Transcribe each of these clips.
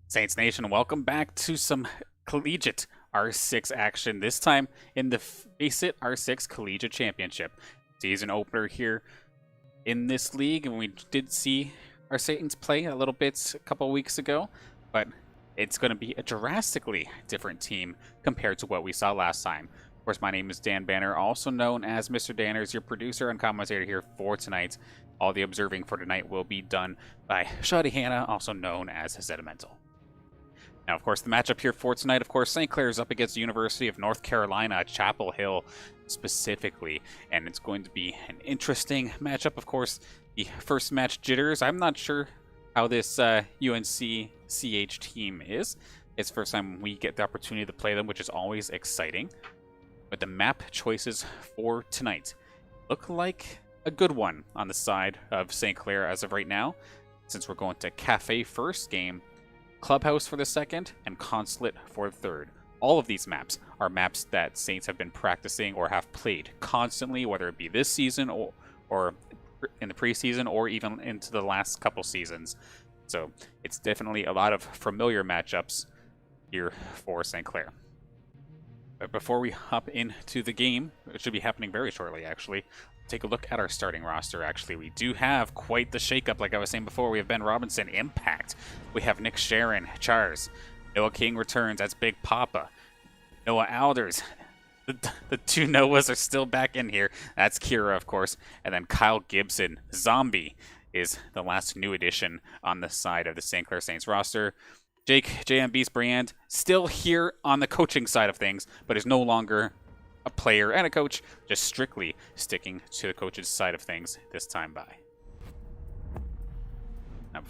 Saints Nation, welcome back to some Collegiate R6 action, this time in the FaceIT R6 Collegiate Championship. Season opener here in this league, and we did see our Saints play a little bit a couple weeks ago, but it's going to be a drastically different team compared to what we saw last time. Of course, my name is Dan Banner, also known as Mr. Danners, your producer and commentator here for tonight. All the observing for tonight will be done by Shoddy Hannah, also known as Sedimental. Now, of course, the matchup here for tonight, of course, St. Clair is up against the University of North Carolina, Chapel Hill specifically, and it's going to be an interesting matchup. Of course, the first match jitters. I'm not sure how this UNC-CH team is. It's the first time we get the opportunity to play them, which is always exciting. But the map choices for tonight look like a good one on the side of St. Clair as of right now, since we're going to Cafe first game, Clubhouse for the second, and Consulate for the third. All of these maps are maps that Saints have been practicing or have played constantly, whether it be this season or in the preseason or even into the last couple seasons. So it's definitely a lot of familiar matchups here for St. Clair. But before we hop into the game, it should be happening very shortly actually, take a look at our starting roster. Actually, we do have quite the shakeup. Like I was saying before, we have Ben Robinson, Impact. We have Nick Sharon, Chars. Noah King returns. That's Big Papa. Noah Alders. The two Noahs are still back in here. That's Kira, of course. And then Kyle Gibson. Zombie is the last new addition on the side of the St. Clair Saints roster. Jake, JM Beast Brand, still here on the coaching side of things, but is no longer a player and a coach, just strictly sticking to the coach's side of things this time by. Now,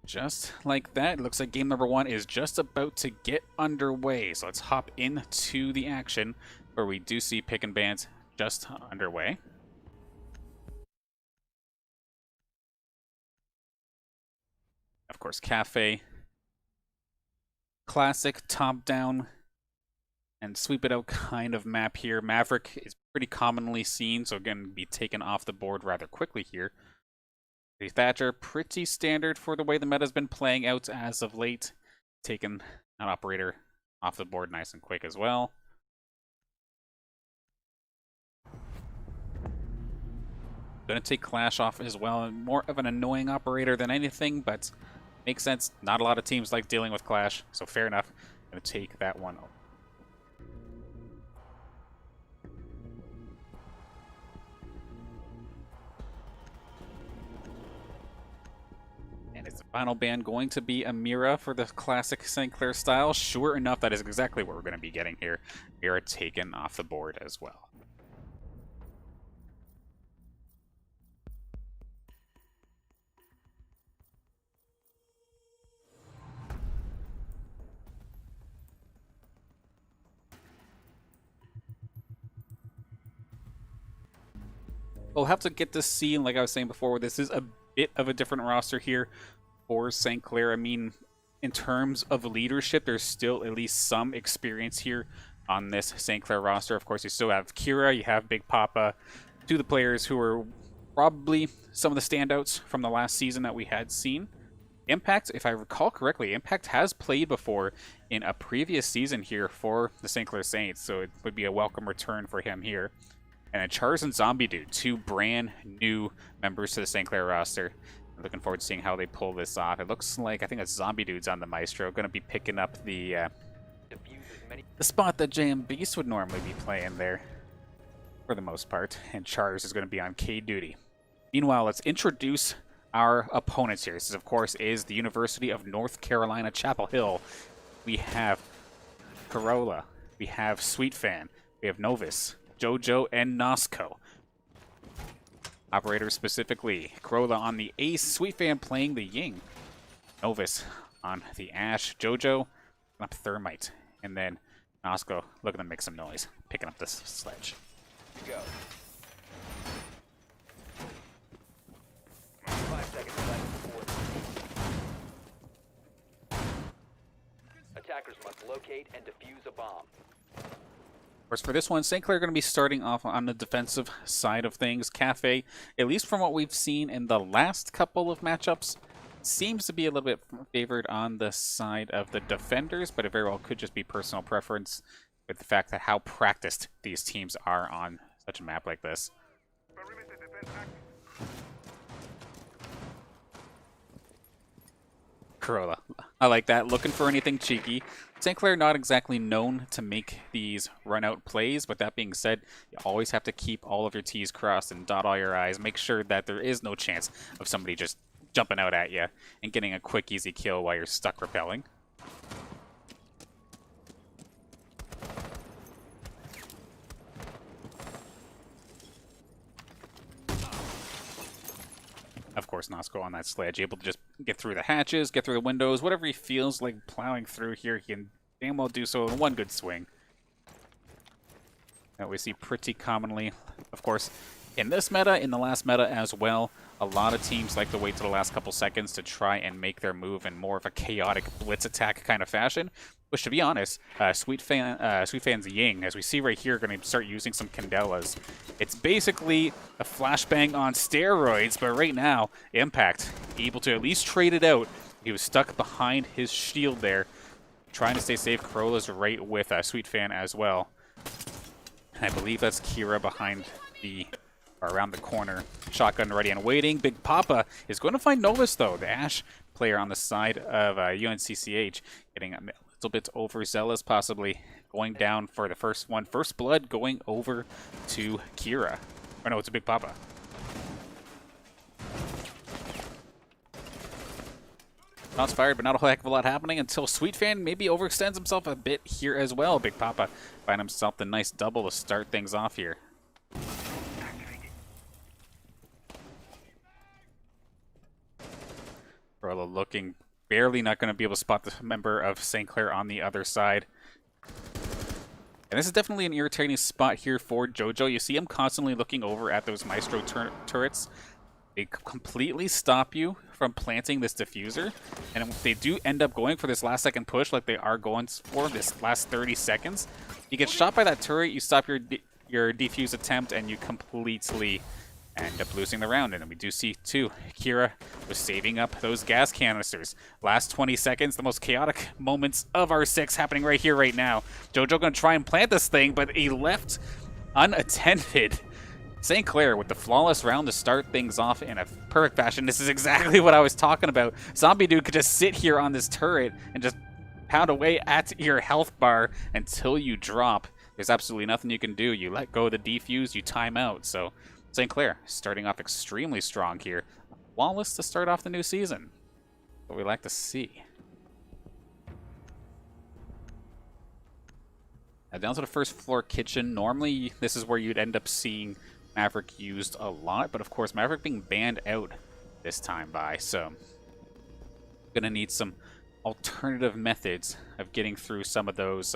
just like that, it looks like game number one is just about to get underway. So let's hop into the action where we do see pick and bans just underway. Of course, Cafe. Classic top-down and sweep it out kind of map here. Maverick is pretty commonly seen, so again, be taken off the board rather quickly here. The Thatcher, pretty standard for the way the meta's been playing out as of late. Taken an operator off the board nice and quick as well. Gonna take Clash off as well. More of an annoying operator than anything, but makes sense. Not a lot of teams like dealing with Clash, so fair enough. Gonna take that one. And is the final ban going to be a Mira for the classic St. Clair style? Sure enough, that is exactly what we're going to be getting here. Mira taken off the board as well. We'll have to get to see, like I was saying before, this is a bit of a different roster here for St. Clair. I mean, in terms of leadership, there's still at least some experience here on this St. Clair roster. Of course, you still have Kira, you have Big Papa, two of the players who are probably some of the standouts from the last season that we had seen. Impact, if I recall correctly, Impact has played before in a previous season here for the St. Clair Saints, so it would be a welcome return for him here. And then Chars and Zombie Dude, two brand new members to the St. Clair roster. I'm looking forward to seeing how they pull this off. It looks like, I think it's Zombie Dude's on the Maestro, going to be picking up the spot that JM Beast would normally be playing there, for the most part. And Chars is going to be on K duty. Meanwhile, let's introduce our opponents here. This, of course, is the University of North Carolina, Chapel Hill. We have Corolla, we have Sweet Fan, we have Novus, Jojo, and Nosco. Operators specifically, Corolla on the Ace, Sweet Fan playing the Ying, Novus on the Ash, Jojo up Thermite, and then Nosco looking to make some noise, picking up this sledge. Go. 5 seconds left before. Attackers must locate and defuse a bomb. Of course, for this one, St. Clair going to be starting off on the defensive side of things. Cafe, at least from what we've seen in the last couple of matchups, seems to be a little bit favored on the side of the defenders, but it very well could just be personal preference with the fact that how practiced these teams are on such a map like this. Corolla. I like that. Looking for anything cheeky. St. Clair not exactly known to make these run-out plays, but that being said, you always have to keep all of your T's crossed and dot all your I's. Make sure that there is no chance of somebody just jumping out at you and getting a quick, easy kill while you're stuck repelling. Of course, Nosko on that sledge, able to just get through the hatches, get through the windows, whatever he feels like plowing through here, he can damn well do so in one good swing. That we see pretty commonly, of course, in this meta, in the last meta as well. A lot of teams like to wait to the last couple seconds to try and make their move in more of a chaotic blitz attack kind of fashion. Which, to be honest, Sweet Fan's Ying, as we see right here, going to start using some Candelas. It's basically a flashbang on steroids, but right now, Impact able to at least trade it out. He was stuck behind his shield there, trying to stay safe. Corolla's right with Sweet Fan as well. And I believe that's Kira behind the, or around the corner. Shotgun ready and waiting. Big Papa is going to find Novus, though. The Ashe player on the side of UNCCH getting a little bit overzealous, possibly going down for the first one. First blood going over to Kira. Or no, it's a Big Papa. Shots fired, but not a heck of a lot happening until Sweet Fan maybe overextends himself a bit here as well. Big Papa find himself the nice double to start things off here. Corolla looking barely not going to be able to spot the member of St. Clair on the other side. And this is definitely an irritating spot here for Jojo. You see him constantly looking over at those Maestro turrets. They completely stop you from planting this diffuser. And if they do end up going for this last second push like they are going for this last 30 seconds, you get shot by that turret, you stop your defuse attempt, and you completely end up losing the round. And then we do see, too, Kira was saving up those gas canisters. Last 20 seconds, the most chaotic moments of R6 happening right here, right now. Jojo going to try and plant this thing, but he left unattended. St. Clair with the flawless round to start things off in a perfect fashion. This is exactly what I was talking about. Zombie Dude could just sit here on this turret and just pound away at your health bar until you drop. There's absolutely nothing you can do. You let go of the defuse, you time out. So St. Clair starting off extremely strong here. Flawless to start off the new season. What we like to see. Now down to the first floor kitchen. Normally this is where you'd end up seeing Maverick used a lot, but of course Maverick being banned out this time by, so gonna need some alternative methods of getting through some of those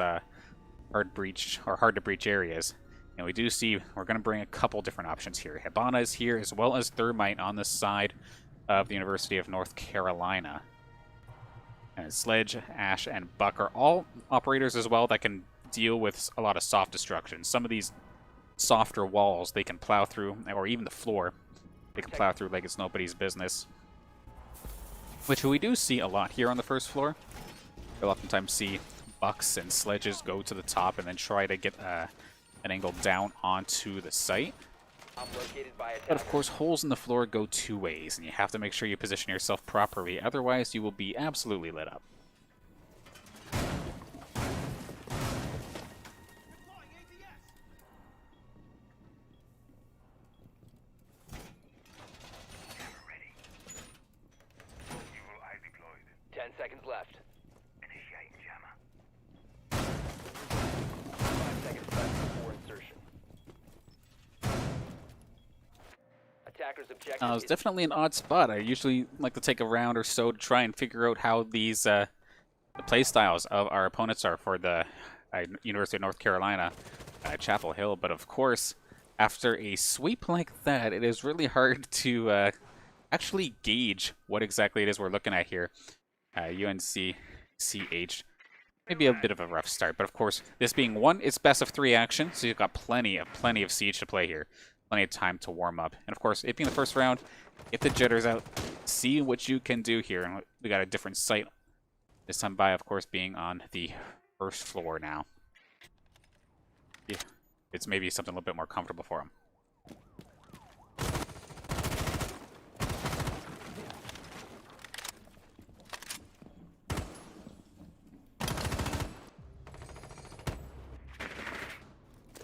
hard to breach areas. And we do see we're gonna bring a couple different options here. Hibana is here, as well as Thermite on the side of the University of North Carolina. And Sledge, Ashe, and Buck are all operators as well that can deal with a lot of soft destruction. Some of these softer walls they can plow through, or even the floor they can plow through like it's nobody's business, which we do see a lot here on the first floor. You'll oftentimes see Bucks and Sledges go to the top and then try to get an angle down onto the site. But of course holes in the floor go two ways, and you have to make sure you position yourself properly, otherwise you will be absolutely lit up. Seconds left. Initiate jammer. 5 seconds left before insertion. Attackers objective. It's definitely an odd spot. I usually like to take a round or so to try and figure out how these the play styles of our opponents are for the University of North Carolina Chapel Hill. But of course, after a sweep like that, it is really hard to actually gauge what exactly it is we're looking at here. UNCCH, maybe a bit of a rough start, but of course, this being it's best of 3 action, so you've got plenty of siege to play here. plenty of time to warm up. And of course, it being the first round, get the jitters out, see what you can do here. And we got a different site this time by, of course, being on the first floor now. Yeah, it's maybe something a little bit more comfortable for him.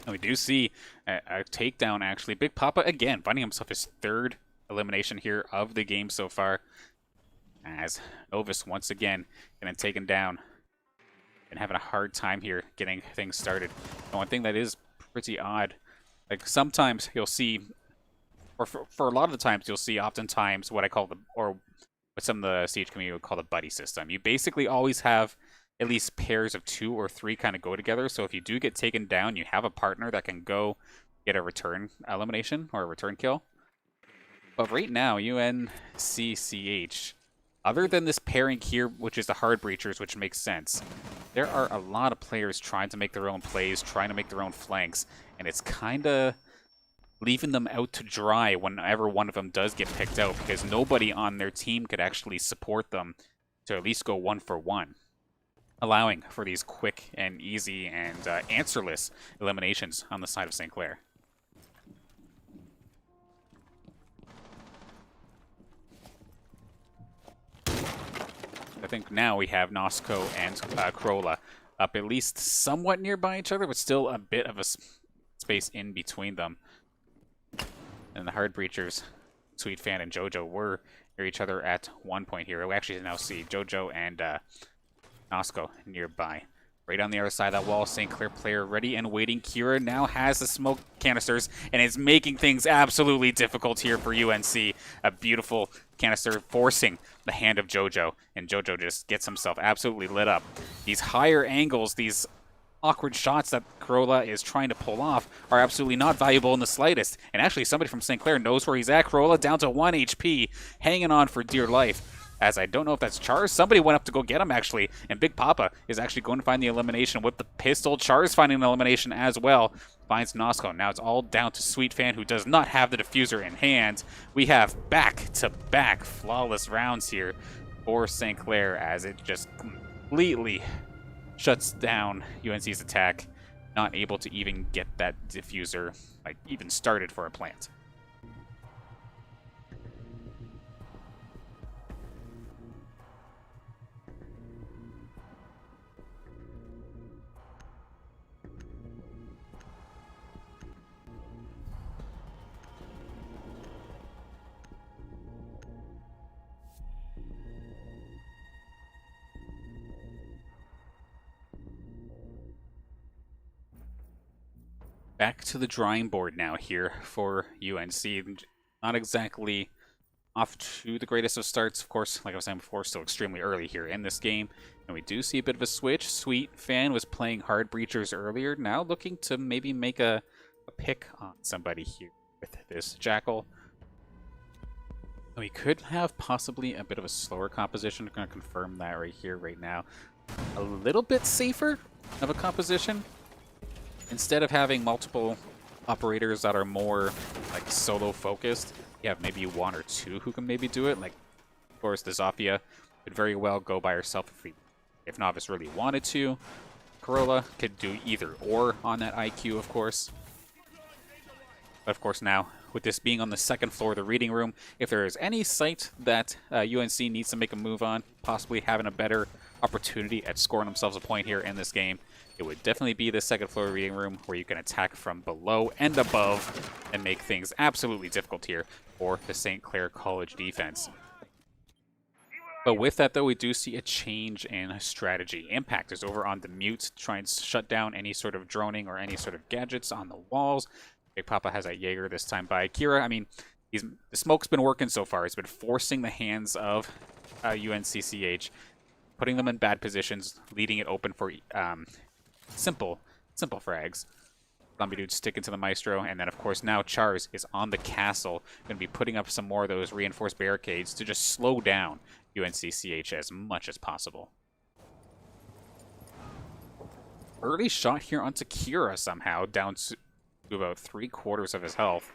And we do see a takedown, actually. Big Papa, again, finding himself his third elimination here of the game so far. As Novus, once again, getting taken down and having a hard time here getting things started. And one thing that is pretty odd, like sometimes you'll see, or for a lot of the times, you'll see oftentimes what I call or what some of the Siege community would call the buddy system. You basically always have at least pairs of 2 or 3 kind of go together. So if you do get taken down, you have a partner that can go get a return elimination or a return kill. But right now, UNCCH, other than this pairing here, which is the hard breachers, which makes sense, there are a lot of players trying to make their own plays, trying to make their own flanks, and it's kind of leaving them out to dry whenever one of them does get picked out, because nobody on their team could actually support them to at least go 1-for-1. Allowing for these quick and easy and answerless eliminations on the side of St. Clair. I think now we have Nosco and Corolla up at least somewhat nearby each other, but still a bit of a space in between them. And the hard breachers, Sweet Fan and Jojo, were near each other at one point here. We actually now see Jojo and Nosco nearby. Right on the other side of that wall, St. Clair player ready and waiting. Kira now has the smoke canisters and is making things absolutely difficult here for UNC. A beautiful canister forcing the hand of Jojo, and Jojo just gets himself absolutely lit up. These higher angles, these awkward shots that Corolla is trying to pull off are absolutely not valuable in the slightest. And actually, somebody from St. Clair knows where he's at. Corolla down to 1 HP, hanging on for dear life. As I don't know if that's Char's. Somebody went up to go get him, actually. And Big Papa is actually going to find the elimination with the pistol. Char's finding an elimination as well. Finds Nosco. Now it's all down to Sweet Fan, who does not have the diffuser in hand. We have back-to-back flawless rounds here for St. Clair, as it just completely shuts down UNC's attack. Not able to even get that diffuser, like, even started for a plant. Back to the drawing board now here for UNC. Not exactly off to the greatest of starts. Of course, like I was saying before, still extremely early here in this game. And we do see a bit of a switch. Sweet Fan was playing hard breachers earlier. Now looking to maybe make a pick on somebody here with this Jackal. We could have possibly a bit of a slower composition. I'm going to confirm that right here, right now. A little bit safer of a composition. Instead of having multiple operators that are more like solo focused, you have maybe 1 or 2 who can maybe do it. Like, of course, the Zofia could very well go by herself if Novice really wanted to. Corolla could do either or on that IQ, of course. But of course now, with this being on the second floor of the reading room, if there is any site that UNC needs to make a move on, possibly having a better opportunity at scoring themselves a point here in this game, it would definitely be the second floor reading room, where you can attack from below and above and make things absolutely difficult here for the St. Clair College defense. But with that, though, we do see a change in strategy. Impact is over on the mute to try and shut down any sort of droning or any sort of gadgets on the walls. Big Papa has a Jaeger this time by Kira. I mean, the smoke's been working so far. It's been forcing the hands of UNCCH, putting them in bad positions, leaving it open for simple frags. Zombie Dude sticking to the Maestro, and then of course now Char's is on the castle, going to be putting up some more of those reinforced barricades to just slow down UNCCH as much as possible. Early shot here onto Kira somehow, down to about 3/4 of his health.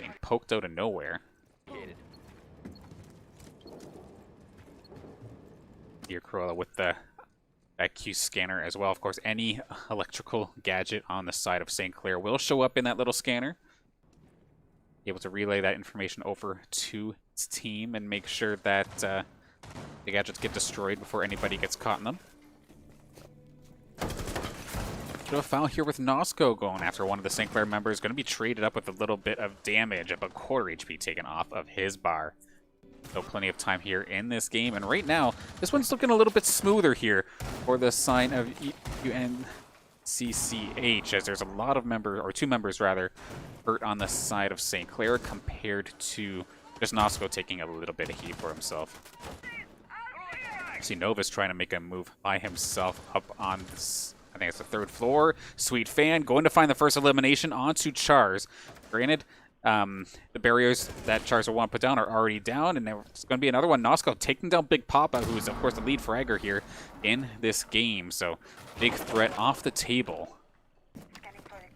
Getting poked out of nowhere. Located. Here, Corolla with the IQ scanner as well. Of course, any electrical gadget on the side of St. Clair will show up in that little scanner. Be able to relay that information over to its team and make sure that the gadgets get destroyed before anybody gets caught in them. A foul here with Nosco going after one of the St. Clair members. Going to be traded up with a little bit of damage, about quarter HP taken off of his bar. So plenty of time here in this game. And right now, this one's looking a little bit smoother here for the sign of UNCCH, as there's a lot of members, or 2 members rather, hurt on the side of St. Clair compared to just Nosco taking a little bit of heat for himself. See Novus trying to make a move by himself up on this, I think it's the 3rd floor. Sweet Fan going to find the first elimination onto Chars. Granted, the barriers that Chars will want to put down are already down, and there's going to be another one. Nosco taking down Big Papa, who is, of course, the lead fragger here in this game. So, big threat off the table.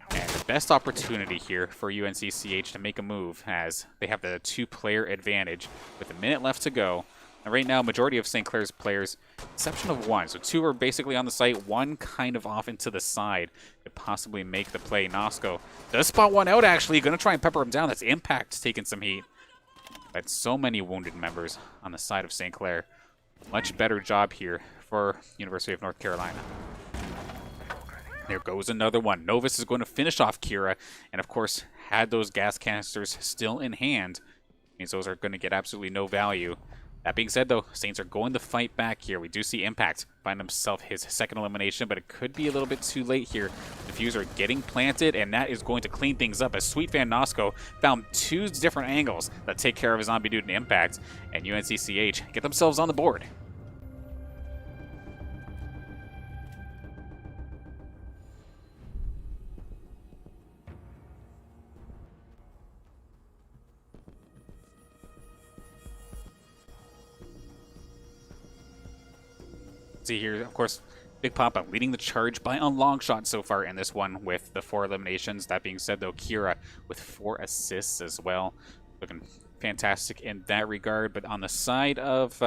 And the best opportunity here for UNCCH to make a move, as they have the 2-player advantage with a minute left to go. And right now, majority of St. Clair's players, exception of 1. So 2 are basically on the site, 1 kind of off into the side, could possibly make the play. Nosco does spot 1 out, actually. Going to try and pepper him down. That's Impact taking some heat. But so many wounded members on the side of St. Clair. Much better job here for University of North Carolina. There goes another one. Novus is going to finish off Kira. And of course, had those gas canisters still in hand, means those are going to get absolutely no value. That being said, though, Saints are going to fight back here. We do see Impact find himself his 2nd elimination, but it could be a little bit too late here. Diffuser getting planted, and that is going to clean things up as Sweet Fan Nosco found 2 different angles that take care of his Zombie Dude and Impact, and UNCCH get themselves on the board. See here, of course, Big Papa leading the charge by a long shot so far in this one with the 4 eliminations. That being said, though, Kira with 4 assists as well. Looking fantastic in that regard. But on the side of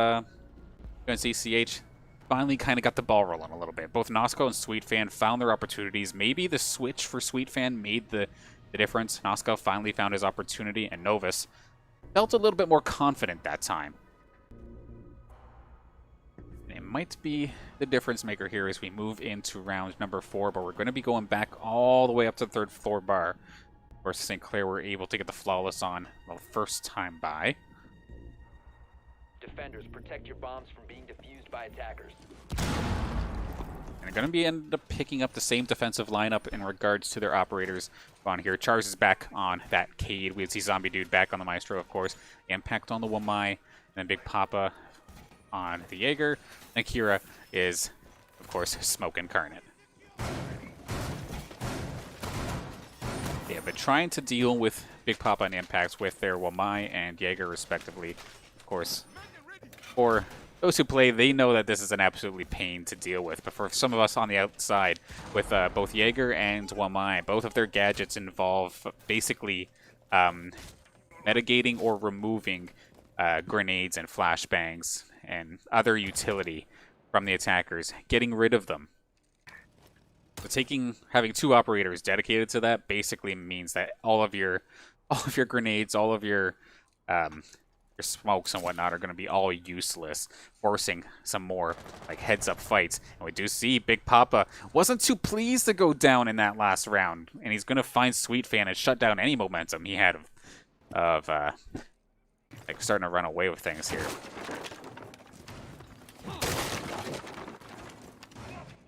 UNCCH, finally kind of got the ball rolling a little bit. Both Nosco and Sweet Fan found their opportunities. Maybe the switch for Sweet Fan made the difference. Nosco finally found his opportunity, and Novus felt a little bit more confident that time. It might be the difference maker here as we move into round number 4, but we're going to be going back all the way up to the 3rd floor bar. Of course, St. Clair were able to get the flawless on the first time by. Defenders, protect your bombs from being defused by attackers. And they're going to be end up picking up the same defensive lineup in regards to their operators on here. Charles is back on that Cade. We see Zombie Dude back on the Maestro, of course. Impact on the Wamai, and then Big Papa on the Jaeger, and Kira is, of course, Smoke Incarnate. Yeah, but trying to deal with Big Papa and Impacts with their Wamai and Jaeger, respectively. Of course, for those who play, they know that this is an absolutely pain to deal with. But for some of us on the outside, with both Jaeger and Wamai, both of their gadgets involve basically mitigating or removing grenades and flashbangs and other utility from the attackers, getting rid of them. So having 2 operators dedicated to that basically means that all of your grenades, all of your smokes and whatnot are going to be all useless, forcing some more like heads-up fights. And we do see Big Papa wasn't too pleased to go down in that last round, and he's going to find Sweet Fan and shut down any momentum he had of like starting to run away with things here.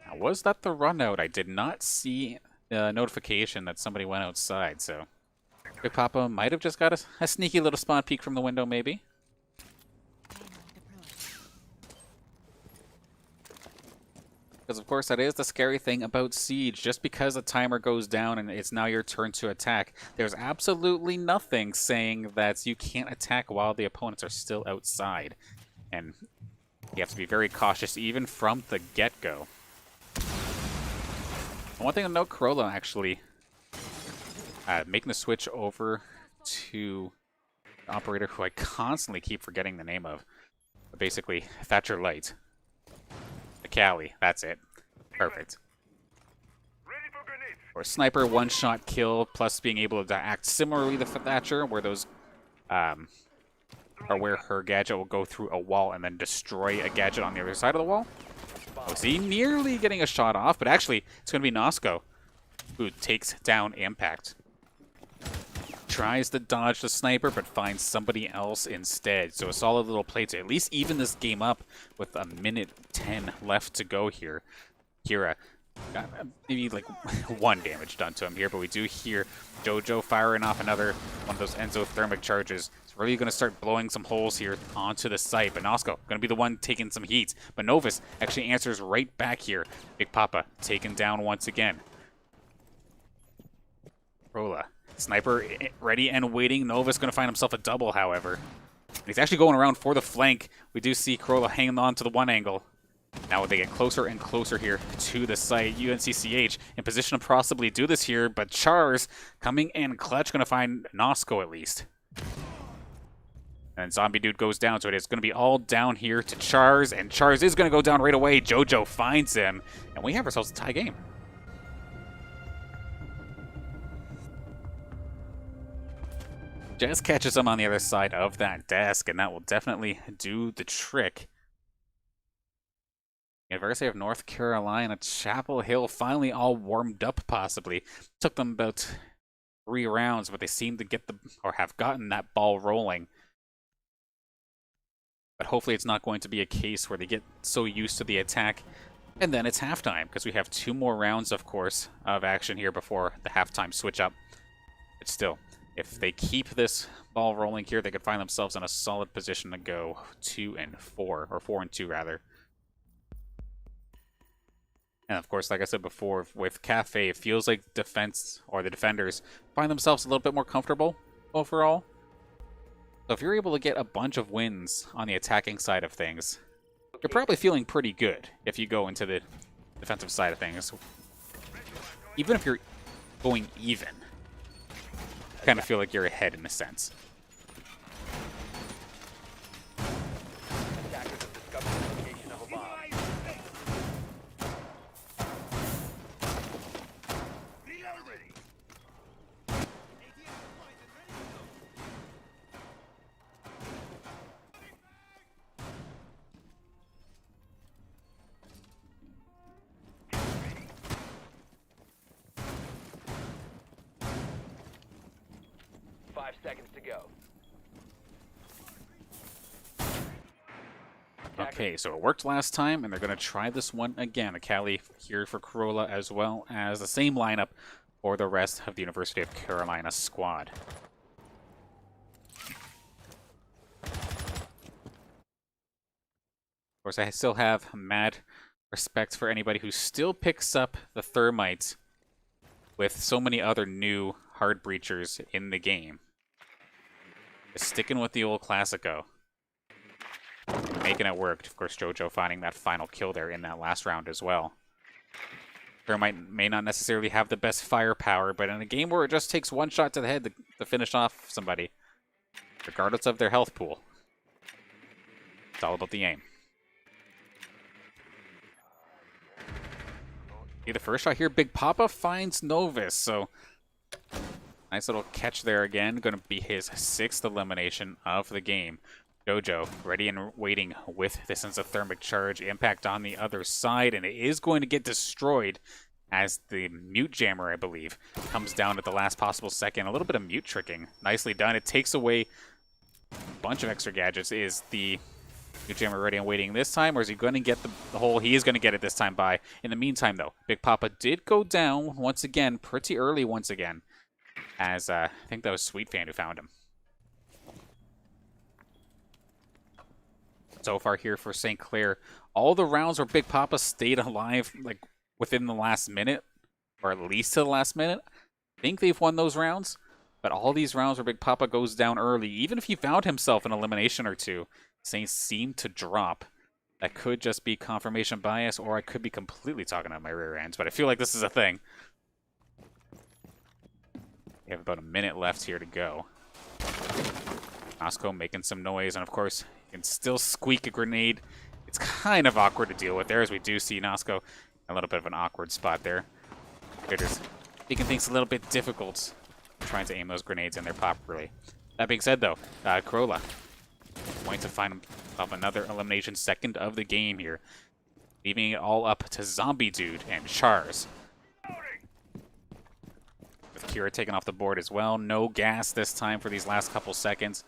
Now, was that the run out? I did not see a notification that somebody went outside, so Big Papa might have just got a sneaky little spawn peek from the window, maybe. Because, of course, that is the scary thing about Siege. Just because the timer goes down and it's now your turn to attack, there's absolutely nothing saying that you can't attack while the opponents are still outside. And you have to be very cautious even from the get-go. One thing to note, Corolla actually making the switch over to the operator who I constantly keep forgetting the name of. But basically, Thatcher Light. The Cali, that's it. Perfect. Or sniper one-shot kill, plus being able to act similarly to Thatcher, where those or where her gadget will go through a wall and then destroy a gadget on the other side of the wall. Oh, see, nearly getting a shot off, but actually, it's going to be Nosko who takes down Impact. Tries to dodge the sniper, but finds somebody else instead. So a solid little play to at least even this game up with a minute 10 left to go here. Kira got maybe like 1 damage done to him here, but we do hear Jojo firing off another one of those exothermic charges. It's really going to start blowing some holes here onto the site, but Nosko going to be the one taking some heat. But Novus actually answers right back here. Big Papa taken down once again. Rolla, sniper ready and waiting. Novus going to find himself a double, however. He's actually going around for the flank. We do see Corolla hanging on to the one angle. Now they get closer and closer here to the site. UNCCH in position to possibly do this here, but Chars coming in clutch, going to find Nosko at least. And Zombie Dude goes down, so it is going to be all down here to Chars, and Chars is going to go down right away. Jojo finds him, and we have ourselves a tie game. Just catches him on the other side of that desk, and that will definitely do the trick. University of North Carolina, Chapel Hill finally all warmed up possibly. Took them about 3 rounds, but they seem to get or have gotten that ball rolling. But hopefully it's not going to be a case where they get so used to the attack. And then it's halftime, because we have 2 more rounds, of course, of action here before the halftime switch up. But still, if they keep this ball rolling here, they could find themselves in a solid position to go 2-4, or 4-2 rather. And of course, like I said before, with Cafe, it feels like defense, or the defenders, find themselves a little bit more comfortable overall. So if you're able to get a bunch of wins on the attacking side of things, you're probably feeling pretty good if you go into the defensive side of things. Even if you're going even, I kind of feel like you're ahead in a sense. Attackers have discovered the location of a bomb. 5 seconds to go. Okay, so it worked last time, and they're going to try this one again. A Cali here for Corolla, as well as the same lineup for the rest of the University of Carolina squad. Of course, I still have mad respect for anybody who still picks up the Thermite with so many other new hard breachers in the game. Just sticking with the old Classico. Making it work. Of course, Jojo finding that final kill there in that last round as well. Thermite may not necessarily have the best firepower, but in a game where it just takes 1 shot to the head to finish off somebody, regardless of their health pool, it's all about the aim. See the first shot here, Big Papa finds Novus, so nice little catch there again. Going to be his 6th elimination of the game. Jojo ready and waiting with the exothermic charge. Impact on the other side, and it is going to get destroyed as the mute jammer, I believe, comes down at the last possible second. A little bit of mute tricking. Nicely done. It takes away a bunch of extra gadgets. Is the mute jammer ready and waiting this time, or is he going to get the hole? He is going to get it this time by. In the meantime, though, Big Papa did go down once again, pretty early once again, as I think that was Sweet Fan who found him. So far here for St. Clair, all the rounds where Big Papa stayed alive, like within the last minute, or at least to the last minute, I think they've won those rounds. But all these rounds where Big Papa goes down early, even if he found himself an elimination or two, Saints seem to drop. That could just be confirmation bias, or I could be completely talking out my rear ends, but I feel like this is a thing. We have about a minute left here to go. Nosco making some noise, and of course, you can still squeak a grenade. It's kind of awkward to deal with there, as we do see Nosco a little bit of an awkward spot there. Critters making things a little bit difficult trying to aim those grenades in there properly. That being said, though, Corolla going to find himself another elimination, second of the game here, leaving it all up to Zombie Dude and Chars. With Kira taking off the board as well. No gas this time for these last couple seconds,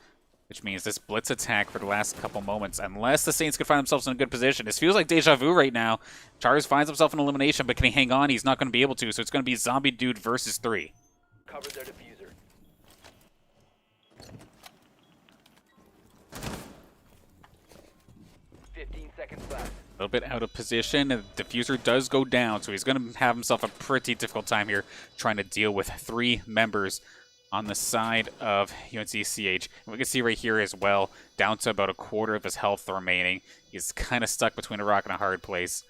which means this blitz attack for the last couple moments, unless the Saints could find themselves in a good position. This feels like deja vu right now. Chars finds himself in elimination, but can he hang on? He's not going to be able to, so it's going to be Zombie Dude versus 3. Cover their diffuser. 15 seconds left. A little bit out of position, and the diffuser does go down, so he's going to have himself a pretty difficult time here trying to deal with 3 members on the side of UNCCH. And we can see right here as well, down to about a quarter of his health remaining. He's kind of stuck between a rock and a hard place.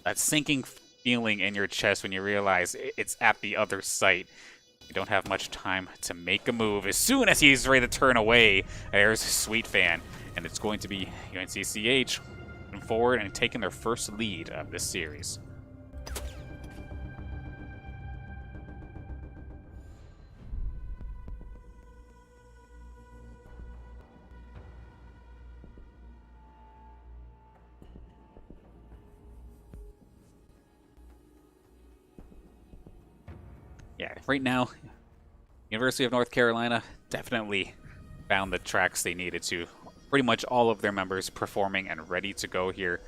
That sinking feeling in your chest when you realize it's at the other site. You don't have much time to make a move. As soon as he's ready to turn away, there's Sweet Fan. And it's going to be UNCCH moving forward and taking their first lead of this series. Yeah, right now, University of North Carolina definitely found the tracks they needed to. Pretty much all of their members performing and ready to go here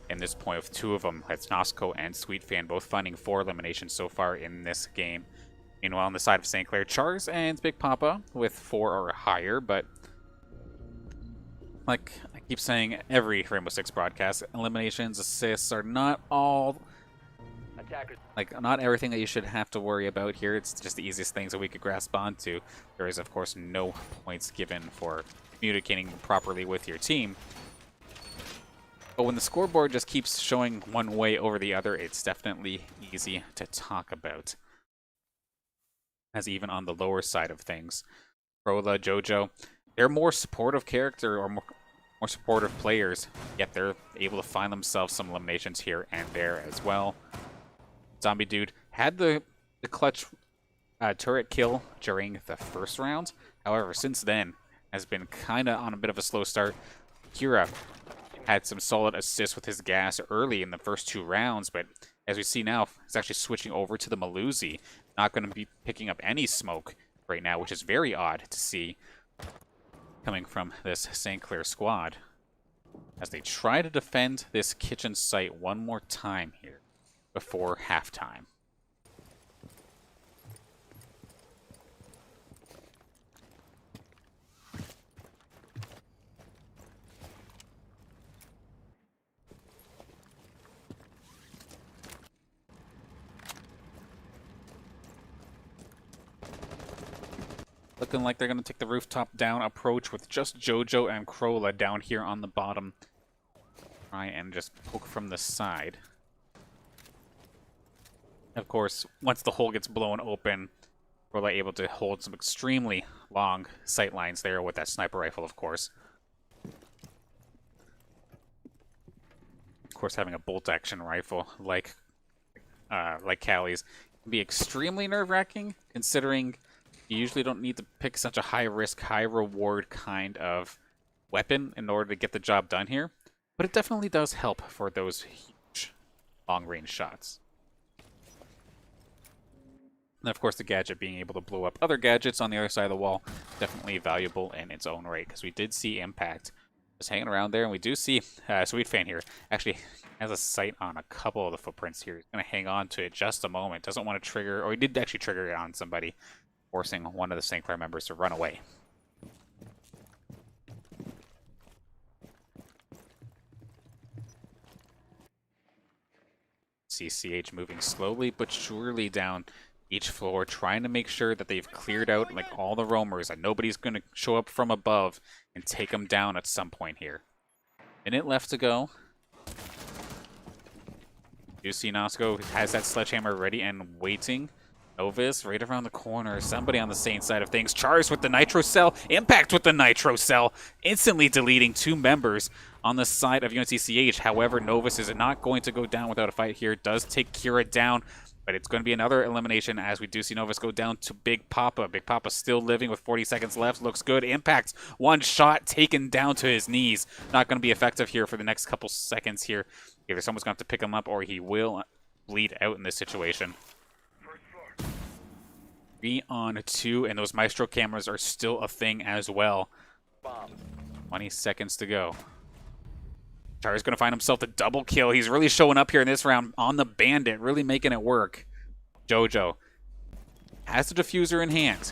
in this point, with 2 of them. That's Nosco and Sweet Fan, both finding 4 eliminations so far in this game. Meanwhile, on the side of St. Clair, Chars and Big Papa with 4 or higher, but like I keep saying every Rainbow Six broadcast, eliminations, assists are not all... like, not everything that you should have to worry about here. It's just the easiest things that we could grasp onto. There is, of course, no points given for communicating properly with your team. But when the scoreboard just keeps showing one way over the other, it's definitely easy to talk about. As even on the lower side of things, Rola, Jojo, they're more supportive character or more supportive players, yet they're able to find themselves some eliminations here and there as well. Zombie Dude had the clutch turret kill during the first round. However, since then, has been kind of on a bit of a slow start. Kira had some solid assists with his gas early in the first 2 rounds, but as we see now, he's actually switching over to the Maluzi. Not going to be picking up any smoke right now, which is very odd to see coming from this St. Clair squad, as they try to defend this kitchen site one more time here before halftime. Looking like they're going to take the rooftop down approach with just Jojo and Krola down here on the bottom. Try and just poke from the side. Of course, once the hole gets blown open, Krola able to hold some extremely long sight lines there with that sniper rifle, of course. Of course, having a bolt-action rifle like Callie's can be extremely nerve-wracking, considering you usually don't need to pick such a high-risk, high-reward kind of weapon in order to get the job done here. But it definitely does help for those huge long-range shots. And of course, the gadget being able to blow up other gadgets on the other side of the wall, definitely valuable in its own right, because we did see Impact just hanging around there, and we do see Sweet Fan here actually has a sight on a couple of the footprints here. He's going to hang on to it just a moment. Doesn't want to trigger, or he did actually trigger it on somebody, forcing one of the St. Clair members to run away. CCH moving slowly but surely down each floor, trying to make sure that they've cleared out like all the roamers, and nobody's going to show up from above and take them down at some point here. Minute left to go. You see Nosco has that sledgehammer ready and waiting. Novus right around the corner. Somebody on the Saints side of things. Chars with the Nitro Cell. Impact with the Nitro Cell. Instantly deleting 2 members on the side of UNCCH. However, Novus is not going to go down without a fight here. Does take Kira down, but it's going to be another elimination as we do see Novus go down to Big Papa. Big Papa still living with 40 seconds left. Looks good. Impact. 1 shot taken down to his knees. Not going to be effective here for the next couple seconds here. Either someone's going to have to pick him up or he will bleed out in this situation. 3 on 2, and those Maestro cameras are still a thing as well. Bomb. 20 seconds to go. Char's going to find himself the double kill. He's really showing up here in this round on the Bandit, really making it work. Jojo has the diffuser in hand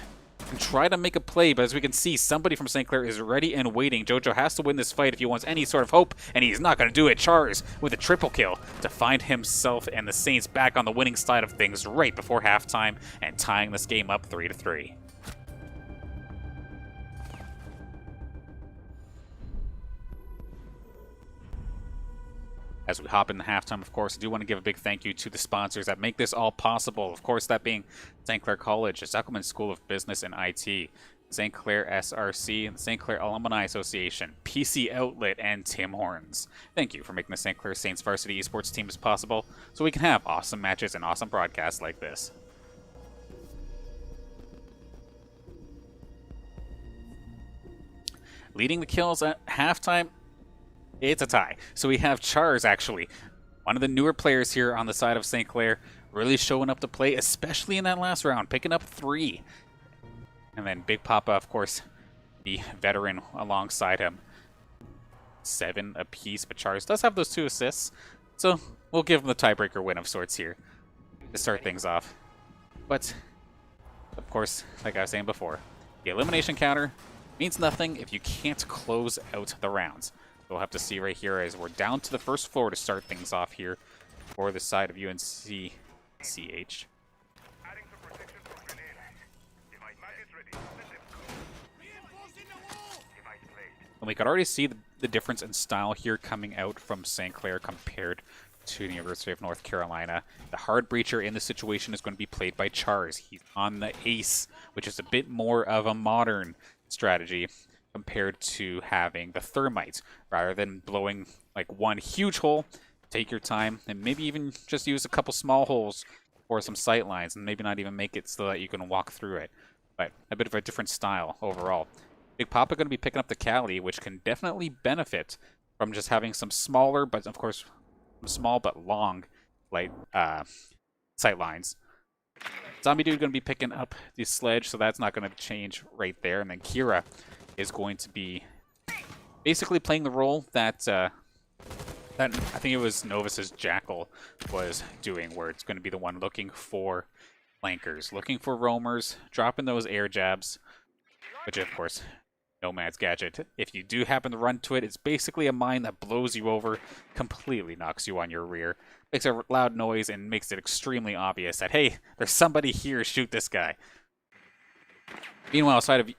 and try to make a play, but as we can see, somebody from St. Clair is ready and waiting. Jojo has to win this fight if he wants any sort of hope, and he's not going to do it. Chars with a triple kill to find himself and the Saints back on the winning side of things right before halftime and tying this game up 3-3. As we hop into halftime, of course, I do want to give a big thank you to the sponsors that make this all possible. Of course, that being St. Clair College, the Zuckelman School of Business and IT, St. Clair SRC, and the St. Clair Alumni Association, PC Outlet, and Tim Hortons. Thank you for making the St. Clair Saints varsity esports team as possible so we can have awesome matches and awesome broadcasts like this. Leading the kills at halftime, it's a tie. So we have Chars, actually, one of the newer players here on the side of St. Clair, really showing up to play, especially in that last round, picking up 3. And then Big Papa, of course, the veteran alongside him. 7 apiece, but Chars does have those 2 assists, so we'll give him the tiebreaker win of sorts here to start things off. But, of course, like I was saying before, the elimination counter means nothing if you can't close out the rounds. We'll have to see right here as we're down to the first floor to start things off here for the side of UNCCH. And we could already see the difference in style here coming out from St. Clair compared to the University of North Carolina. The hard breacher in this situation is going to be played by Chars. He's on the ace, which is a bit more of a modern strategy compared to having the thermite. Rather than blowing like one huge hole, take your time and maybe even just use a couple small holes for some sight lines and maybe not even make it so that you can walk through it. But a bit of a different style overall. Big Papa going to be picking up the Cali, which can definitely benefit from just having some smaller, but of course, small but long light sight lines. Zombie Dude going to be picking up the sledge, so that's not going to change right there. And then Kira is going to be basically playing the role that that I think it was Novus's Jackal was doing, where it's going to be the one looking for flankers, looking for roamers, dropping those air jabs, which of course, Nomad's gadget, if you do happen to run to it, it's basically a mine that blows you over, completely knocks you on your rear, makes a loud noise, and makes it extremely obvious that, hey, there's somebody here, shoot this guy. Meanwhile, outside of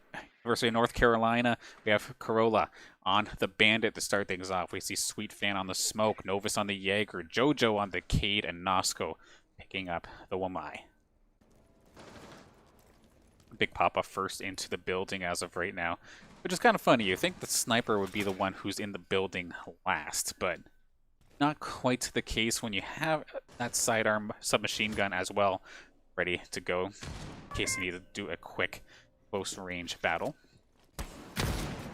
University of North Carolina, we have Corolla on the Bandit to start things off. We see Sweet Fan on the Smoke, Novus on the Jaeger, Jojo on the Cade, and Nosco picking up the Wamai. Big Papa first into the building as of right now, which is kind of funny. You think the sniper would be the one who's in the building last, but not quite the case when you have that sidearm submachine gun as well ready to go in case you need to do a quick close range battle.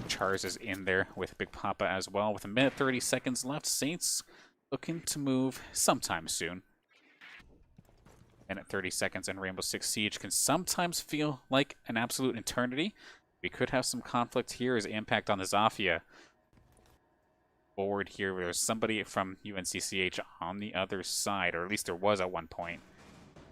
Chars is in there with Big Papa as well with 1:30 seconds left. Saints looking to move sometime soon. And at 30 seconds in Rainbow Six Siege can sometimes feel like an absolute eternity. We could have some conflict here as impact on the Zafia. Forward here, there's somebody from UNCCH on the other side, or at least there was at one point.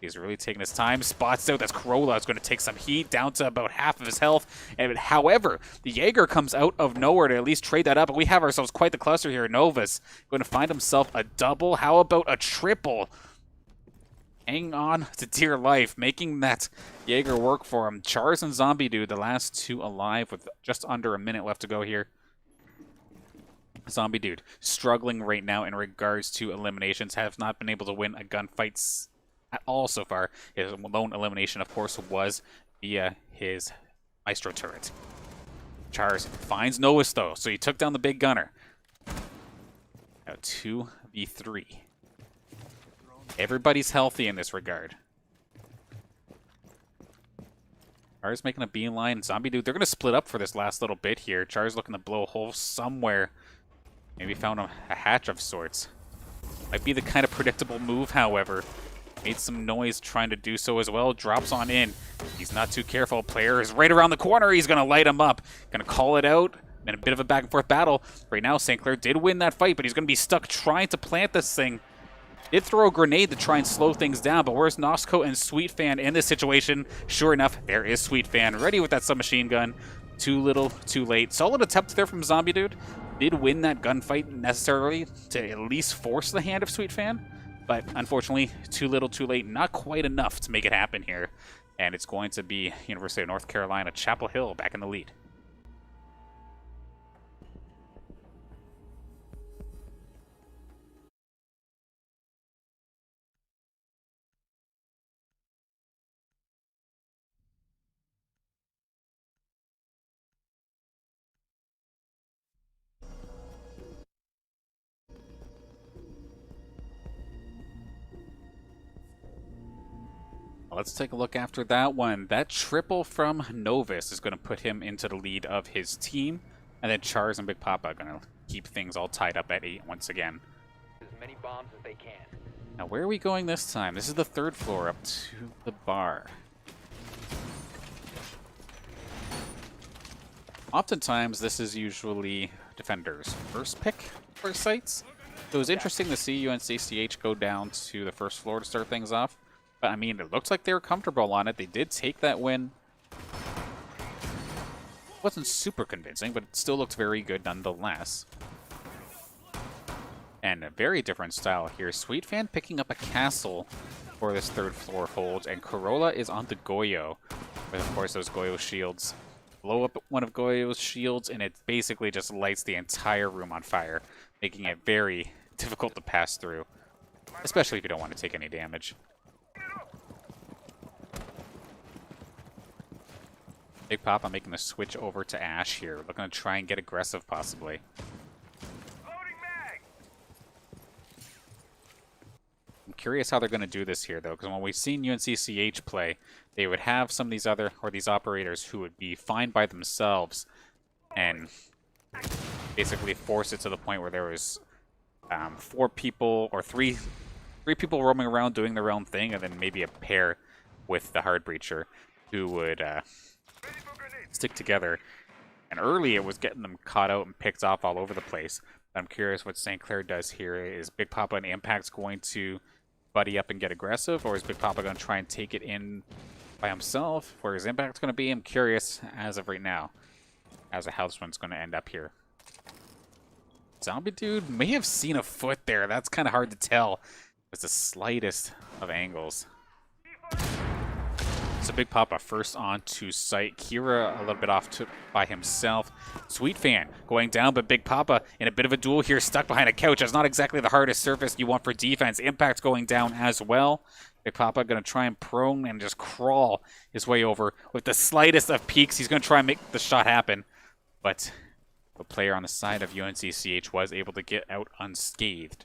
He's really taking his time. Spots out. That's Corolla. Is going to take some heat down to about half of his health. And however, the Jaeger comes out of nowhere to at least trade that up. But we have ourselves quite the cluster here. Novus going to find himself a double. How about a triple? Hanging on to dear life, making that Jaeger work for him. Chars and Zombie Dude, the last two alive with just under a minute left to go here. Zombie Dude struggling right now in regards to eliminations. Have not been able to win a gunfight at all so far. His lone elimination, of course, was via his Maestro turret. Charz finds Novus, though, so he took down the big gunner. Now 2v3. Everybody's healthy in this regard. Char's making a beeline. Zombie Dude, they're going to split up for this last little bit here. Char's looking to blow a hole somewhere. Maybe found a hatch of sorts. Might be the kind of predictable move, however. Made some noise trying to do so as well. Drops on in. He's not too careful. Player is right around the corner. He's going to light him up. Going to call it out. And a bit of a back and forth battle. Right now, St. Clair did win that fight, but he's going to be stuck trying to plant this thing. Did throw a grenade to try and slow things down, but where's Nosco and Sweetfan in this situation? Sure enough, there is Sweetfan ready with that submachine gun. Too little, too late. Solid attempt there from Zombie Dude. Did win that gunfight necessarily to at least force the hand of Sweetfan, but unfortunately, too little, too late. Not quite enough to make it happen here. And it's going to be University of North Carolina, Chapel Hill back in the lead. Let's take a look after that one. That triple from Novus is going to put him into the lead of his team. And then Charz and Big Papa are going to keep things all tied up at 8 once again. As many bombs as they can. Now, where are we going this time? This is the 3rd floor up to the bar. Oftentimes, this is usually Defender's first pick for sites. So it was interesting to see UNCCH go down to the 1st floor to start things off. But, I mean, it looks like they were comfortable on it. They did take that win. Wasn't super convincing, but it still looked very good nonetheless. And a very different style here. Sweetfan picking up a castle for this 3rd floor hold. And Corolla is on the Goyo. With, of course, those Goyo shields. Blow up one of Goyo's shields, and it basically just lights the entire room on fire. Making it very difficult to pass through. Especially if you don't want to take any damage. Big Papa making the switch over to Ash here. Looking to try and get aggressive, possibly. I'm curious how they're going to do this here, though, because when we've seen UNCCH play, they would have some of these these operators who would be fine by themselves and basically force it to the point where there was 4 people or three people roaming around doing their own thing, and then maybe a pair with the hard breacher who would stick together. And early it was getting them caught out and picked off all over the place. But I'm curious what St. Clair does here. Is Big Papa and Impact's going to buddy up and get aggressive, or is Big Papa going to try and take it in by himself? Where is Impact's going to be? I'm curious as of right now as to how this one's going to end up here. Zombie Dude may have seen a foot there. That's kind of hard to tell. It's the slightest of angles. So Big Papa first on to site. Kira a little bit off by himself. Sweetfan going down, but Big Papa in a bit of a duel here, stuck behind a couch. That's not exactly the hardest surface you want for defense. Impact's going down as well. Big Papa going to try and prone and just crawl his way over. With the slightest of peeks, he's going to try and make the shot happen. But the player on the side of UNCCH was able to get out unscathed.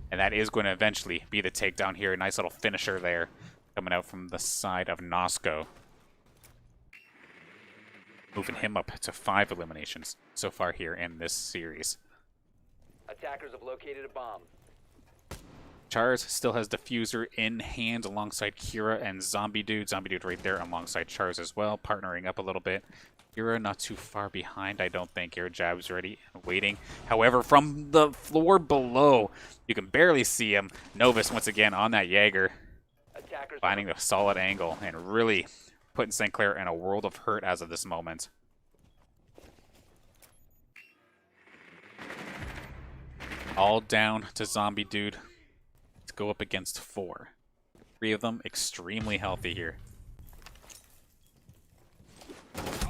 And that is going to eventually be the takedown here. A nice little finisher there coming out from the side of Nosco. Moving him up to 5 eliminations so far here in this series. Attackers have located a bomb. Charz still has Diffuser in hand alongside Kira and Zombie Dude. Zombie Dude right there alongside Charz as well, partnering up a little bit. Kira not too far behind, I don't think. Air jab's ready and waiting. However, from the floor below, you can barely see him. Novus once again on that Jaeger, finding a solid angle and really putting St. Clair in a world of hurt as of this moment. All down to Zombie Dude to go up against 4. 3 of them extremely healthy here.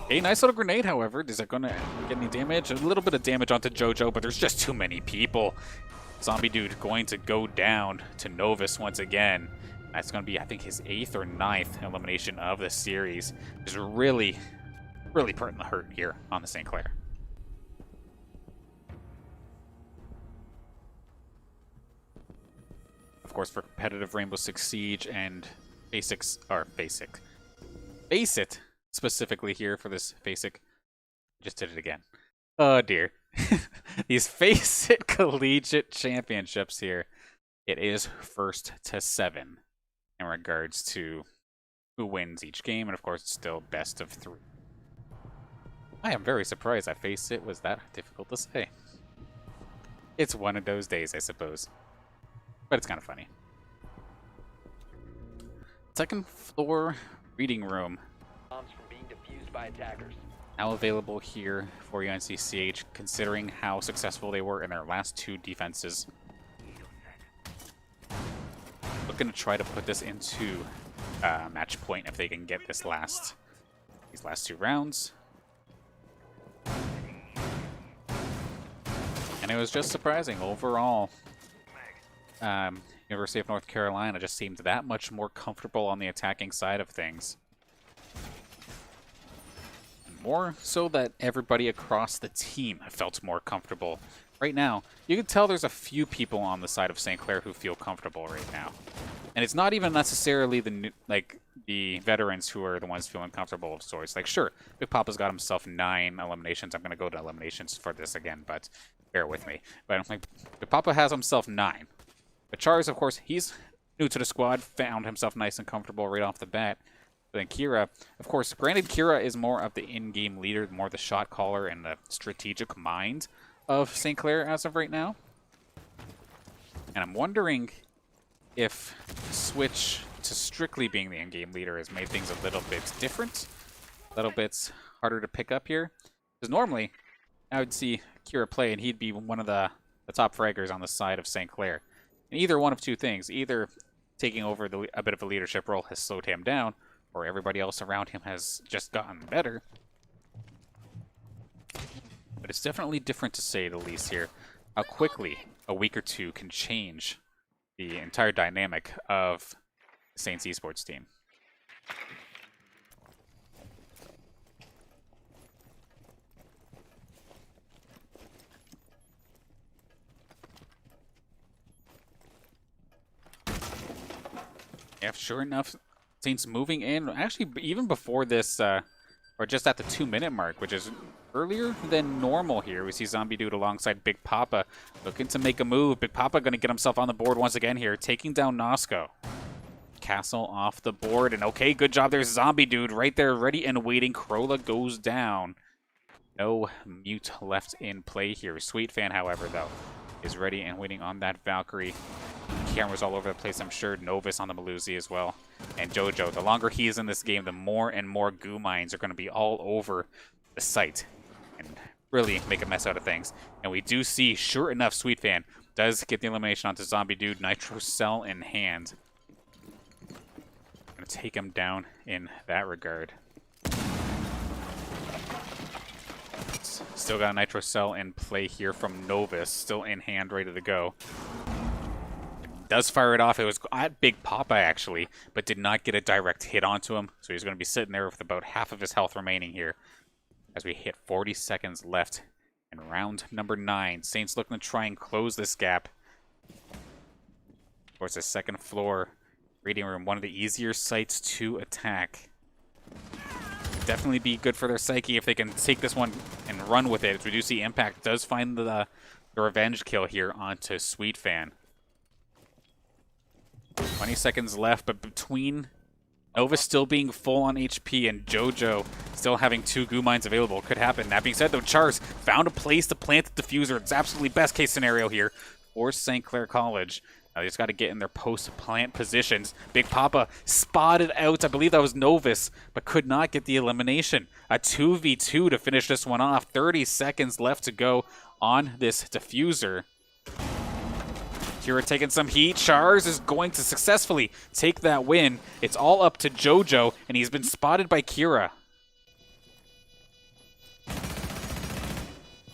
A nice little grenade, however. Is that going to get any damage? A little bit of damage onto JoJo, but there's just too many people. Zombie Dude going to go down to Novus once again. That's going to be, I think, his 8th or 9th elimination of the series. Just really, really putting the hurt here on the St. Clair. Of course, for competitive Rainbow Six Siege and FaceIT specifically here for this FaceIT. Just did it again. Oh dear. These FaceIT Collegiate Championships here. It is 1st to 7 in regards to who wins each game, and of course it's still best of 3. I am very surprised that FaceIT was that difficult to say. It's one of those days, I suppose. But it's kind of funny. 2nd floor reading room. Bombs from being defused by attackers. Now available here for UNCCH, considering how successful they were in their last 2 defenses. Looking to try to put this into match point if they can get these last 2 rounds. And it was just surprising overall. University of North Carolina just seemed that much more comfortable on the attacking side of things. More so that everybody across the team felt more comfortable. Right now, you can tell there's a few people on the side of St. Clair who feel comfortable right now. And it's not even necessarily the veterans who are the ones feeling comfortable of sorts. Like, sure, Big Papa's got himself 9 eliminations. I'm going to go to eliminations for this again, but bear with me. But like, Big Papa has himself 9. But Charles, of course, he's new to the squad, found himself nice and comfortable right off the bat. But then Kira, of course, granted Kira is more of the in-game leader, more the shot caller and the strategic mind of St. Clair as of right now. And I'm wondering if the switch to strictly being the in-game leader has made things a little bit different, a little bit harder to pick up here. Because normally, I would see Kira play and he'd be one of the top fraggers on the side of St. Clair. And either one of 2 things, either taking over a bit of a leadership role has slowed him down, or everybody else around him has just gotten better. But it's definitely different to say the least here, how quickly a week or 2 can change the entire dynamic of the Saints esports team. Yeah, sure enough, Saints moving in, actually even before this, or just at the 2-minute mark, which is earlier than normal here. We see Zombie Dude alongside Big Papa looking to make a move. Big Papa going to get himself on the board once again here, taking down Nosco. Castle off the board, and okay, good job. There's Zombie Dude right there, ready and waiting. Krola goes down. No mute left in play here. Sweet Fan, however, though, is ready and waiting on that Valkyrie. Cameras all over the place, I'm sure. Novus on the Malusi as well. And Jojo, the longer he is in this game, the more and more goo mines are going to be all over the site and really make a mess out of things. And we do see, sure enough, Sweet Fan does get the elimination onto Zombie Dude. Nitro Cell in hand. Going to take him down in that regard. Still got a Nitro Cell in play here from Novus. Still in hand, ready to go. Does fire it off. It was at Big Papa, actually, but did not get a direct hit onto him. So he's going to be sitting there with about half of his health remaining here as we hit 40 seconds left in round number 9. Saints looking to try and close this gap. Of course, the 2nd floor reading room, one of the easier sites to attack. Definitely be good for their psyche if they can take this one and run with it. As we do see Impact does find the revenge kill here onto Sweet Fan. 20 seconds left, but between Nova still being full on HP and Jojo still having 2 goo mines available, could happen. That being said, though, Chars found a place to plant the diffuser. It's absolutely best case scenario here for St. Clair College. Now they just got to get in their post-plant positions. Big Papa spotted out, I believe that was Novus, but could not get the elimination. A 2v2 to finish this one off. 30 seconds left to go on this diffuser. Kira taking some heat. Chars is going to successfully take that win. It's all up to Jojo, and he's been spotted by Kira.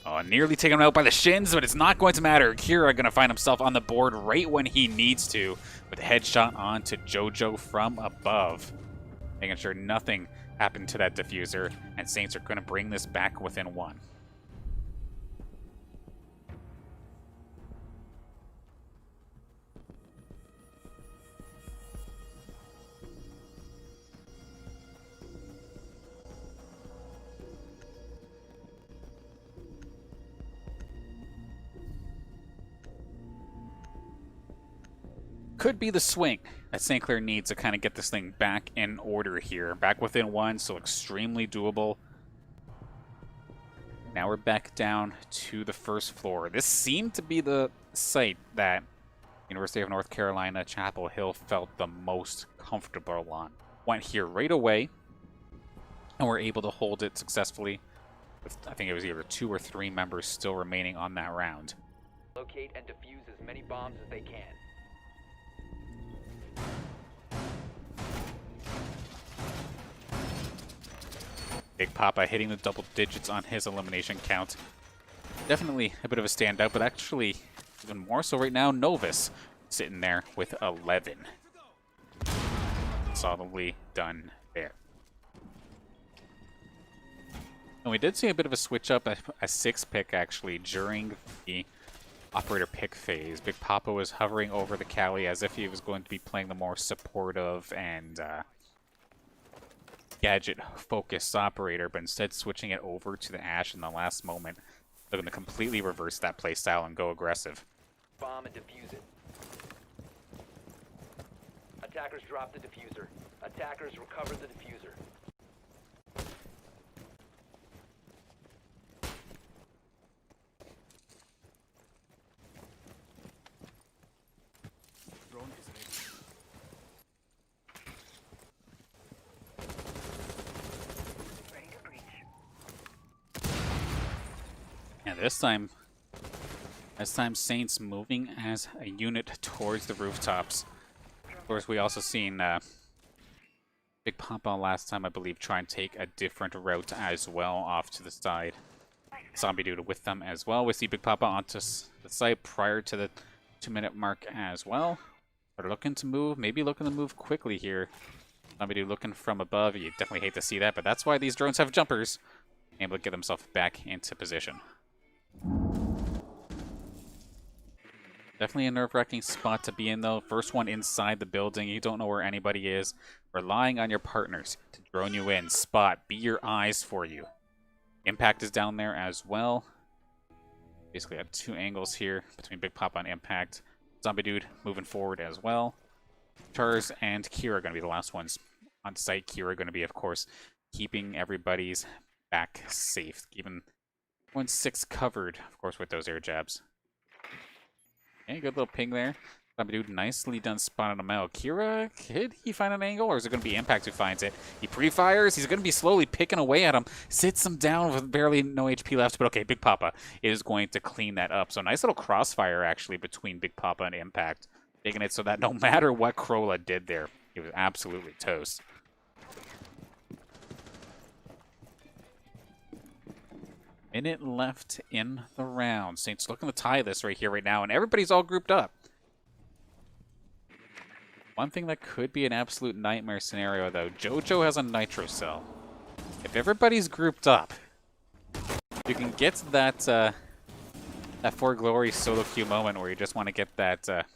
Oh, nearly taken him out by the shins, but it's not going to matter. Kira going to find himself on the board right when he needs to, with a headshot onto JoJo from above. Making sure nothing happened to that diffuser, and Saints are going to bring this back within 1. Could be the swing that St. Clair needs to kind of get this thing back in order here. Back within 1, so extremely doable. Now we're back down to the first floor. This seemed to be the site that University of North Carolina, Chapel Hill felt the most comfortable on. Went here right away, and were able to hold it successfully. With, I think it was either 2 or 3 members still remaining on that round. Locate and defuse as many bombs as they can. Big Papa hitting the double digits on his elimination count. Definitely a bit of a standout, but actually even more so right now, Novus sitting there with 11. Solidly done there. And we did see a bit of a switch up, a 6 pick actually during the operator pick phase. Big Papa was hovering over the Cali as if he was going to be playing the more supportive and gadget-focused operator, but instead switching it over to the Ash in the last moment. They're going to completely reverse that playstyle and go aggressive. Bomb and defuse it. Attackers drop the diffuser. Attackers recover the diffuser. And this time Saints moving as a unit towards the rooftops. Of course, we also seen Big Papa last time, I believe, try and take a different route as well off to the side. Zombie Dude with them as well. We see Big Papa onto the site prior to the 2-minute mark as well. They're looking to move, maybe looking to move quickly here. Zombie Dude looking from above. You definitely hate to see that, but that's why these drones have jumpers. Able to get themselves back into position. Definitely a nerve-wracking spot to be in, though. First one inside the building. You don't know where anybody is. Relying on your partners to drone you in. Spot. Be your eyes for you. Impact is down there as well. Basically have 2 angles here between Big Papa and Impact. Zombie Dude moving forward as well. Charles and Kira are going to be the last ones on site. Kira going to be, of course, keeping everybody's back safe. Even 1-6 covered, of course, with those air jabs. Okay, good little ping there. Zombie Dude nicely done spotting him out. Kira, could he find an angle, or is it going to be Impact who finds it? He pre-fires. He's going to be slowly picking away at him. Sits him down with barely no HP left, but okay, Big Papa is going to clean that up. So nice little crossfire, actually, between Big Papa and Impact. Making it so that no matter what Krola did there, he was absolutely toast. Minute left in the round. Saints looking to tie this right here, right now, and everybody's all grouped up. One thing that could be an absolute nightmare scenario, though, JoJo has a nitro cell. If everybody's grouped up, you can get that that For Glory solo queue moment where you just want to get that that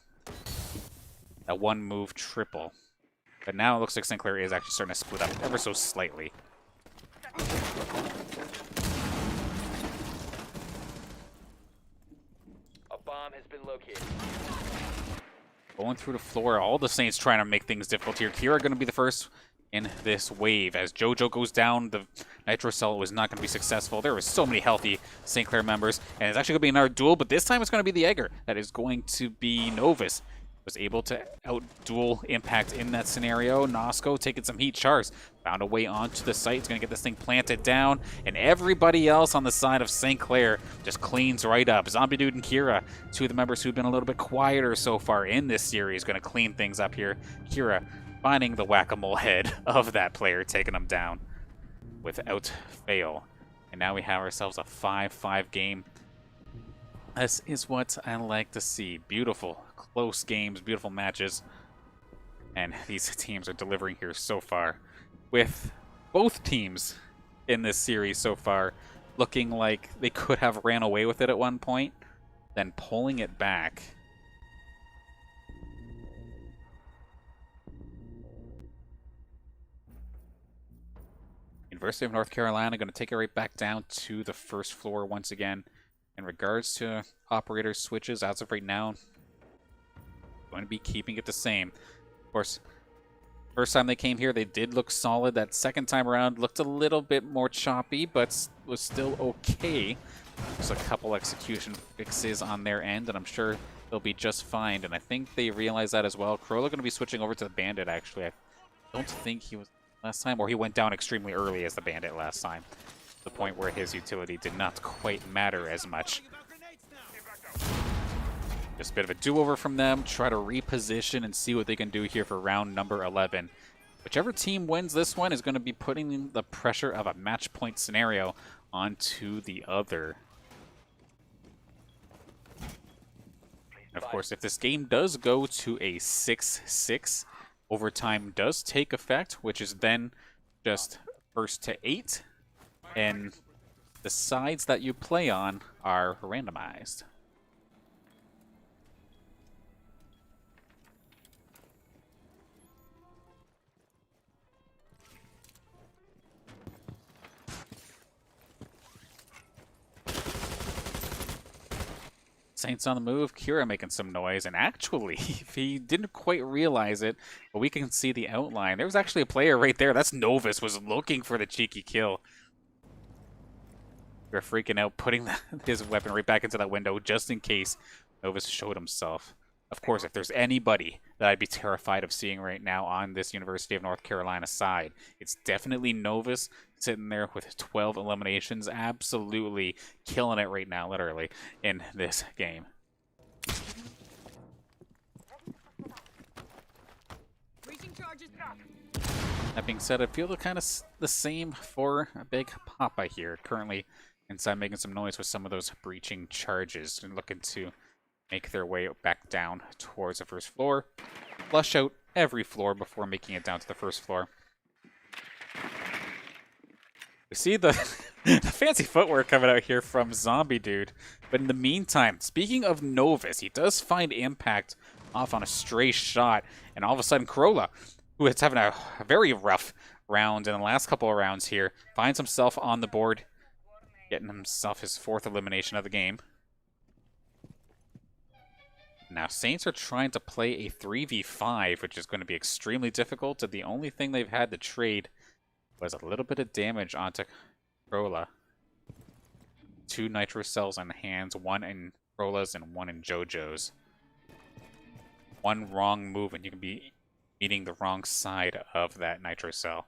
1-move triple. But now it looks like St. Clair is actually starting to split up ever so slightly. Bomb has been located. Going through the floor, all the Saints trying to make things difficult here. Kira going to be the first in this wave. As JoJo goes down, the Nitro Cell was not going to be successful. There were so many healthy St. Clair members, and it's actually going to be another duel, but this time it's going to be the Egger that is going to be Novus. Was able to out-duel Impact in that scenario. Nosco taking some heat. Chars found a way onto the site. He's going to get this thing planted down. And everybody else on the side of St. Clair just cleans right up. Zombie Dude and Kira, 2 of the members who've been a little bit quieter so far in this series, going to clean things up here. Kira finding the whack-a-mole head of that player, taking him down without fail. And now we have ourselves a 5-5 game This is what I like to see. Beautiful, close games, beautiful matches. And these teams are delivering here so far. With both teams in this series so far looking like they could have ran away with it at one point, then pulling it back. University of North Carolina going to take it right back down to the first floor once again. In regards to operator switches, as of right now, going to be keeping it the same. Of course, first time they came here, they did look solid. That second time around looked a little bit more choppy, but was still okay. Just a couple execution fixes on their end, and I'm sure they'll be just fine. And I think they realize that as well. Corolla going to be switching over to the Bandit, actually. I don't think he was last time, or he went down extremely early as the Bandit last time. The point where his utility did not quite matter as much. Just a bit of a do-over from them. Try to reposition and see what they can do here for round number 11. Whichever team wins this one is going to be putting the pressure of a match point scenario onto the other. And of course, if this game does go to a 6-6, overtime does take effect, which is then just first to 8. And the sides that you play on are randomized. Saints on the move, Kira making some noise, and actually, if he didn't quite realize it, but we can see the outline. There was actually a player right there. That's Novus, was looking for the cheeky kill. They're freaking out, putting his weapon right back into that window just in case Novus showed himself. Of course, if there's anybody that I'd be terrified of seeing right now on this University of North Carolina side, it's definitely Novus, sitting there with 12 eliminations, absolutely killing it right now, literally, in this game. That being said, I feel kind of the same for a Big Papa here, currently inside making some noise with some of those breaching charges and looking to make their way back down towards the first floor. Flush out every floor before making it down to the first floor. We see the fancy footwear coming out here from Zombie Dude. But in the meantime, speaking of Novus, he does find impact off on a stray shot. And all of a sudden, Corolla, who is having a very rough round in the last couple of rounds here, finds himself on the board, getting himself his 4th elimination of the game. Now, Saints are trying to play a 3v5, which is going to be extremely difficult. And the only thing they've had to trade was a little bit of damage onto Corolla. 2 nitro cells on hands, 1 in Corolla's and 1 in JoJo's. One wrong move and you can be meeting the wrong side of that nitro cell.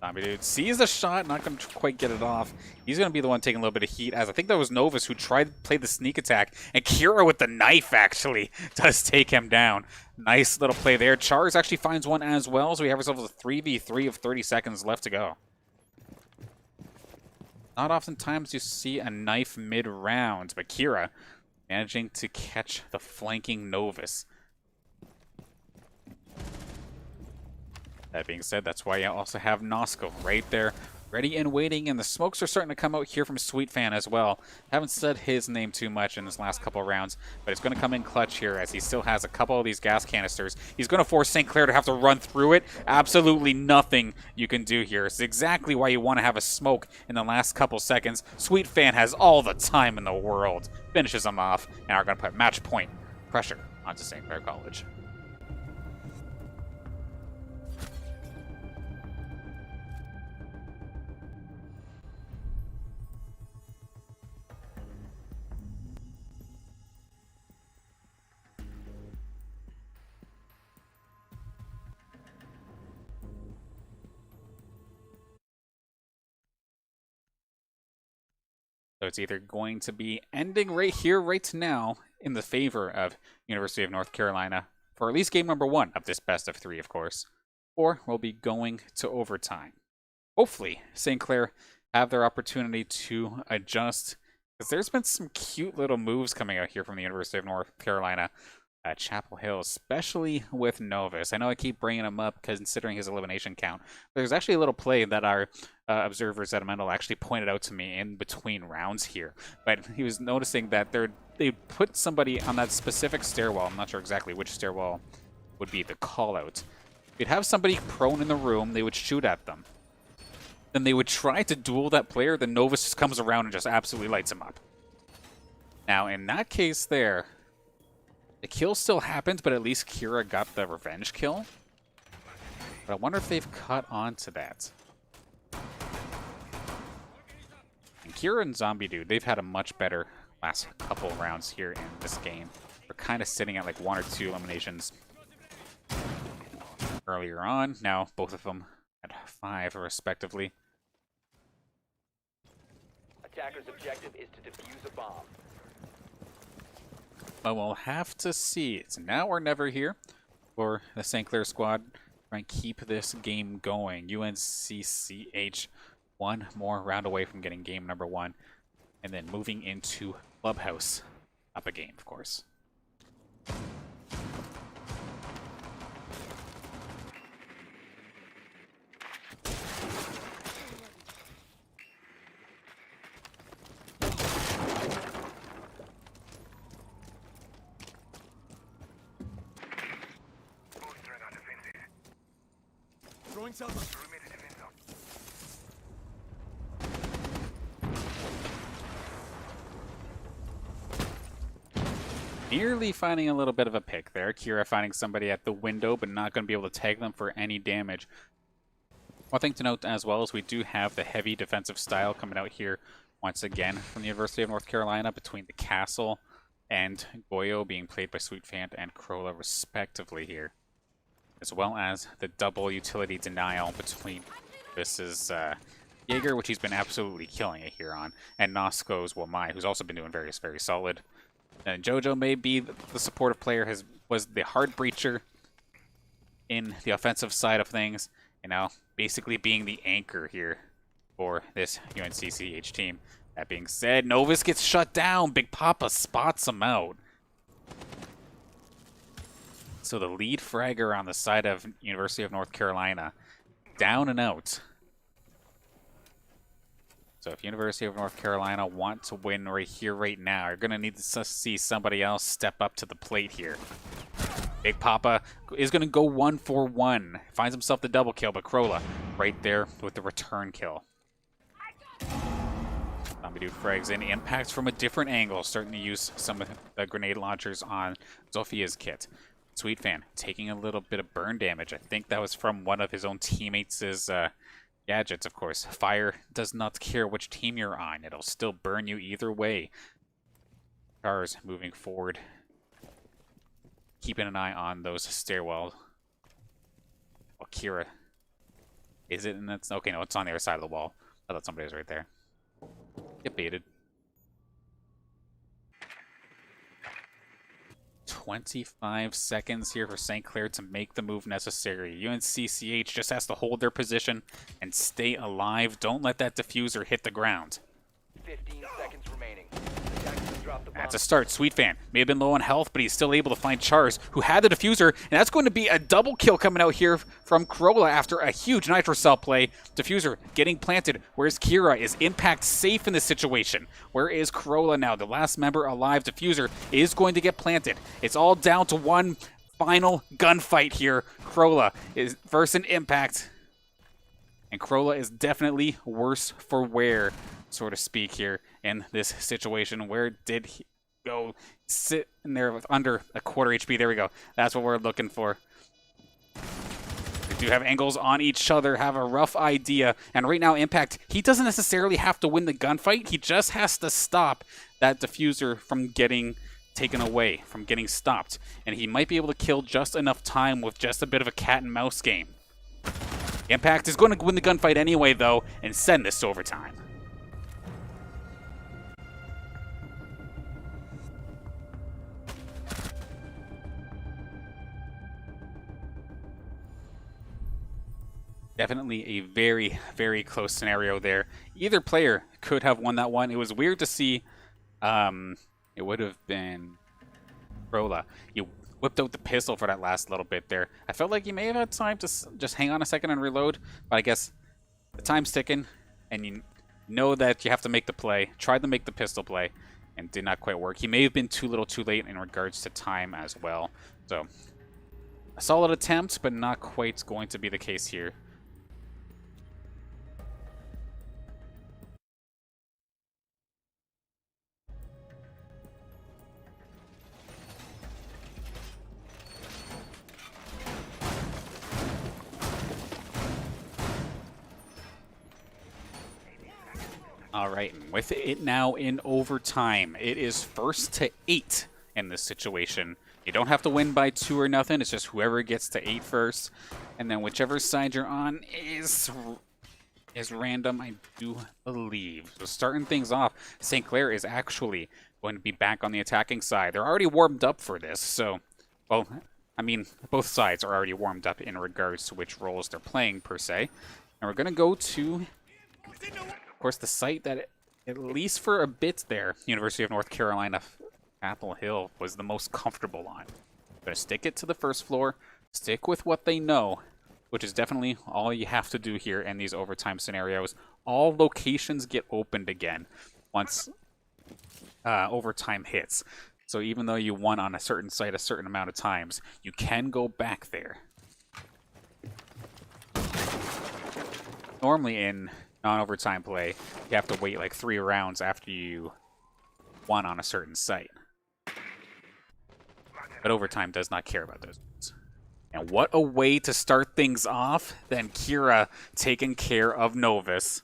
Zombie Dude sees the shot, not going to quite get it off. He's going to be the one taking a little bit of heat, as I think that was Novus who tried to play the sneak attack, and Kira with the knife actually does take him down. Nice little play there. Charles actually finds one as well, so we have ourselves a 3v3 of 30 seconds left to go. Not oftentimes you see a knife mid-round, but Kira managing to catch the flanking Novus. That being said, that's why you also have Nosko right there, ready and waiting, and the smokes are starting to come out here from Sweet Fan as well. Haven't said his name too much in his last couple of rounds, but it's going to come in clutch here as he still has a couple of these gas canisters. He's going to force St. Clair to have to run through it. Absolutely nothing you can do here. It's exactly why you want to have a smoke in the last couple seconds. Sweet Fan has all the time in the world. Finishes him off, and are going to put match point pressure onto St. Clair College. So it's either going to be ending right here, right now, in the favor of University of North Carolina, for at least game number 1 of this best of 3, of course, or we'll be going to overtime. Hopefully, St. Clair have their opportunity to adjust, because there's been some cute little moves coming out here from the University of North Carolina at Chapel Hill, especially with Novus. I know I keep bringing him up considering his elimination count, but there's actually a little play that our observers at Amendal actually pointed out to me in between rounds here. But he was noticing that they put somebody on that specific stairwell. I'm not sure exactly which stairwell would be the call out. You'd have somebody prone in the room, they would shoot at them. Then they would try to duel that player, then Novus just comes around and just absolutely lights him up. Now, in that case there, the kill still happened, but at least Kira got the revenge kill. But I wonder if they've caught on to that. And Kira and Zombie Dude, they've had a much better last couple rounds here in this game. They're kind of sitting at like 1 or 2 eliminations earlier on. Now, both of them at 5, respectively. Attacker's objective is to defuse a bomb. But we'll have to see. It's now or never here for the St. Clair squad. Try and keep this game going. UNCCH 1 more round away from getting game number 1. And then moving into Clubhouse. Up a game, of course. Nearly finding a little bit of a pick there. Kira finding somebody at the window, but not going to be able to tag them for any damage. One thing to note as well is we do have the heavy defensive style coming out here once again from the University of North Carolina between the Castle and Goyo being played by Sweetfant and Crola respectively here. As well as the double utility denial between this is Jaeger, which he's been absolutely killing it here on, and Nosko's Wamai, who's also been doing very, very solid. And Jojo may be the supportive player, was the hard breacher in the offensive side of things, and now basically being the anchor here for this UNCCH team. That being said, Novus gets shut down. Big Papa spots him out. So the lead fragger on the side of University of North Carolina, down and out. So if University of North Carolina want to win right here, right now, you're going to need to see somebody else step up to the plate here. Big Papa is going to go 1 for 1. Finds himself the double kill, but Crola right there with the return kill. Zombie Dude frags in. Impacts from a different angle, starting to use some of the grenade launchers on Zophia's kit. Sweetfan taking a little bit of burn damage. I think that was from one of his own teammates' gadgets, of course. Fire does not care which team you're on. It'll still burn you either way. Cars moving forward. Keeping an eye on those stairwells. Oh, Kira. Is it? And that's okay. No, it's on the other side of the wall. I thought somebody was right there. Get baited. 25 seconds here for St. Clair to make the move necessary. UNCCH just has to hold their position and stay alive. Don't let that diffuser hit the ground. 15 seconds remaining. That's a start. Sweetfan may have been low on health, but he's still able to find Chars, who had the diffuser, and that's going to be a double kill coming out here from Corolla after a huge Nitro Cell play. Diffuser getting planted. Where's Kira? Is Impact safe in this situation? Where is Corolla now? The last member alive. Diffuser is going to get planted. It's all down to one final gunfight here. Corolla is versus Impact. And Corolla is definitely worse for wear, so to speak, here in this situation. Where did he go? Sit in there with under a quarter HP. There we go. That's what we're looking for. They do have angles on each other, have a rough idea. And right now, Impact, he doesn't necessarily have to win the gunfight. He just has to stop that diffuser from getting taken away, from getting stopped. And he might be able to kill just enough time with just a bit of a cat and mouse game. Impact is going to win the gunfight anyway, though, and send this to overtime. Definitely a very, very close scenario there. Either player could have won that one. It was weird to see. It would have been Rolla. You whipped out the pistol for that last little bit there. I felt like you may have had time to just hang on a second and reload, but I guess the time's ticking, and you know that you have to make the play. Tried to make the pistol play, and did not quite work. He may have been too little too late in regards to time as well. So, a solid attempt, but not quite going to be the case here. All right, and with it now in overtime, it is 1st to 8 in this situation. You don't have to win by 2 or nothing. It's just whoever gets to 8 first, and then whichever side you're on is random, I do believe. So starting things off, St. Clair is actually going to be back on the attacking side. They're already warmed up for this, so, well, I mean, both sides are already warmed up in regards to which roles they're playing, per se. And we're going to go to, of course, the site that, at least for a bit there, University of North Carolina, Chapel Hill was the most comfortable on. Going to stick it to the first floor, stick with what they know, which is definitely all you have to do here in these overtime scenarios. All locations get opened again once overtime hits. So even though you won on a certain site a certain amount of times, you can go back there. Normally in non-overtime play, you have to wait like 3 rounds after you won on a certain site. But overtime does not care about those. And what a way to start things off than Kira taking care of Novus.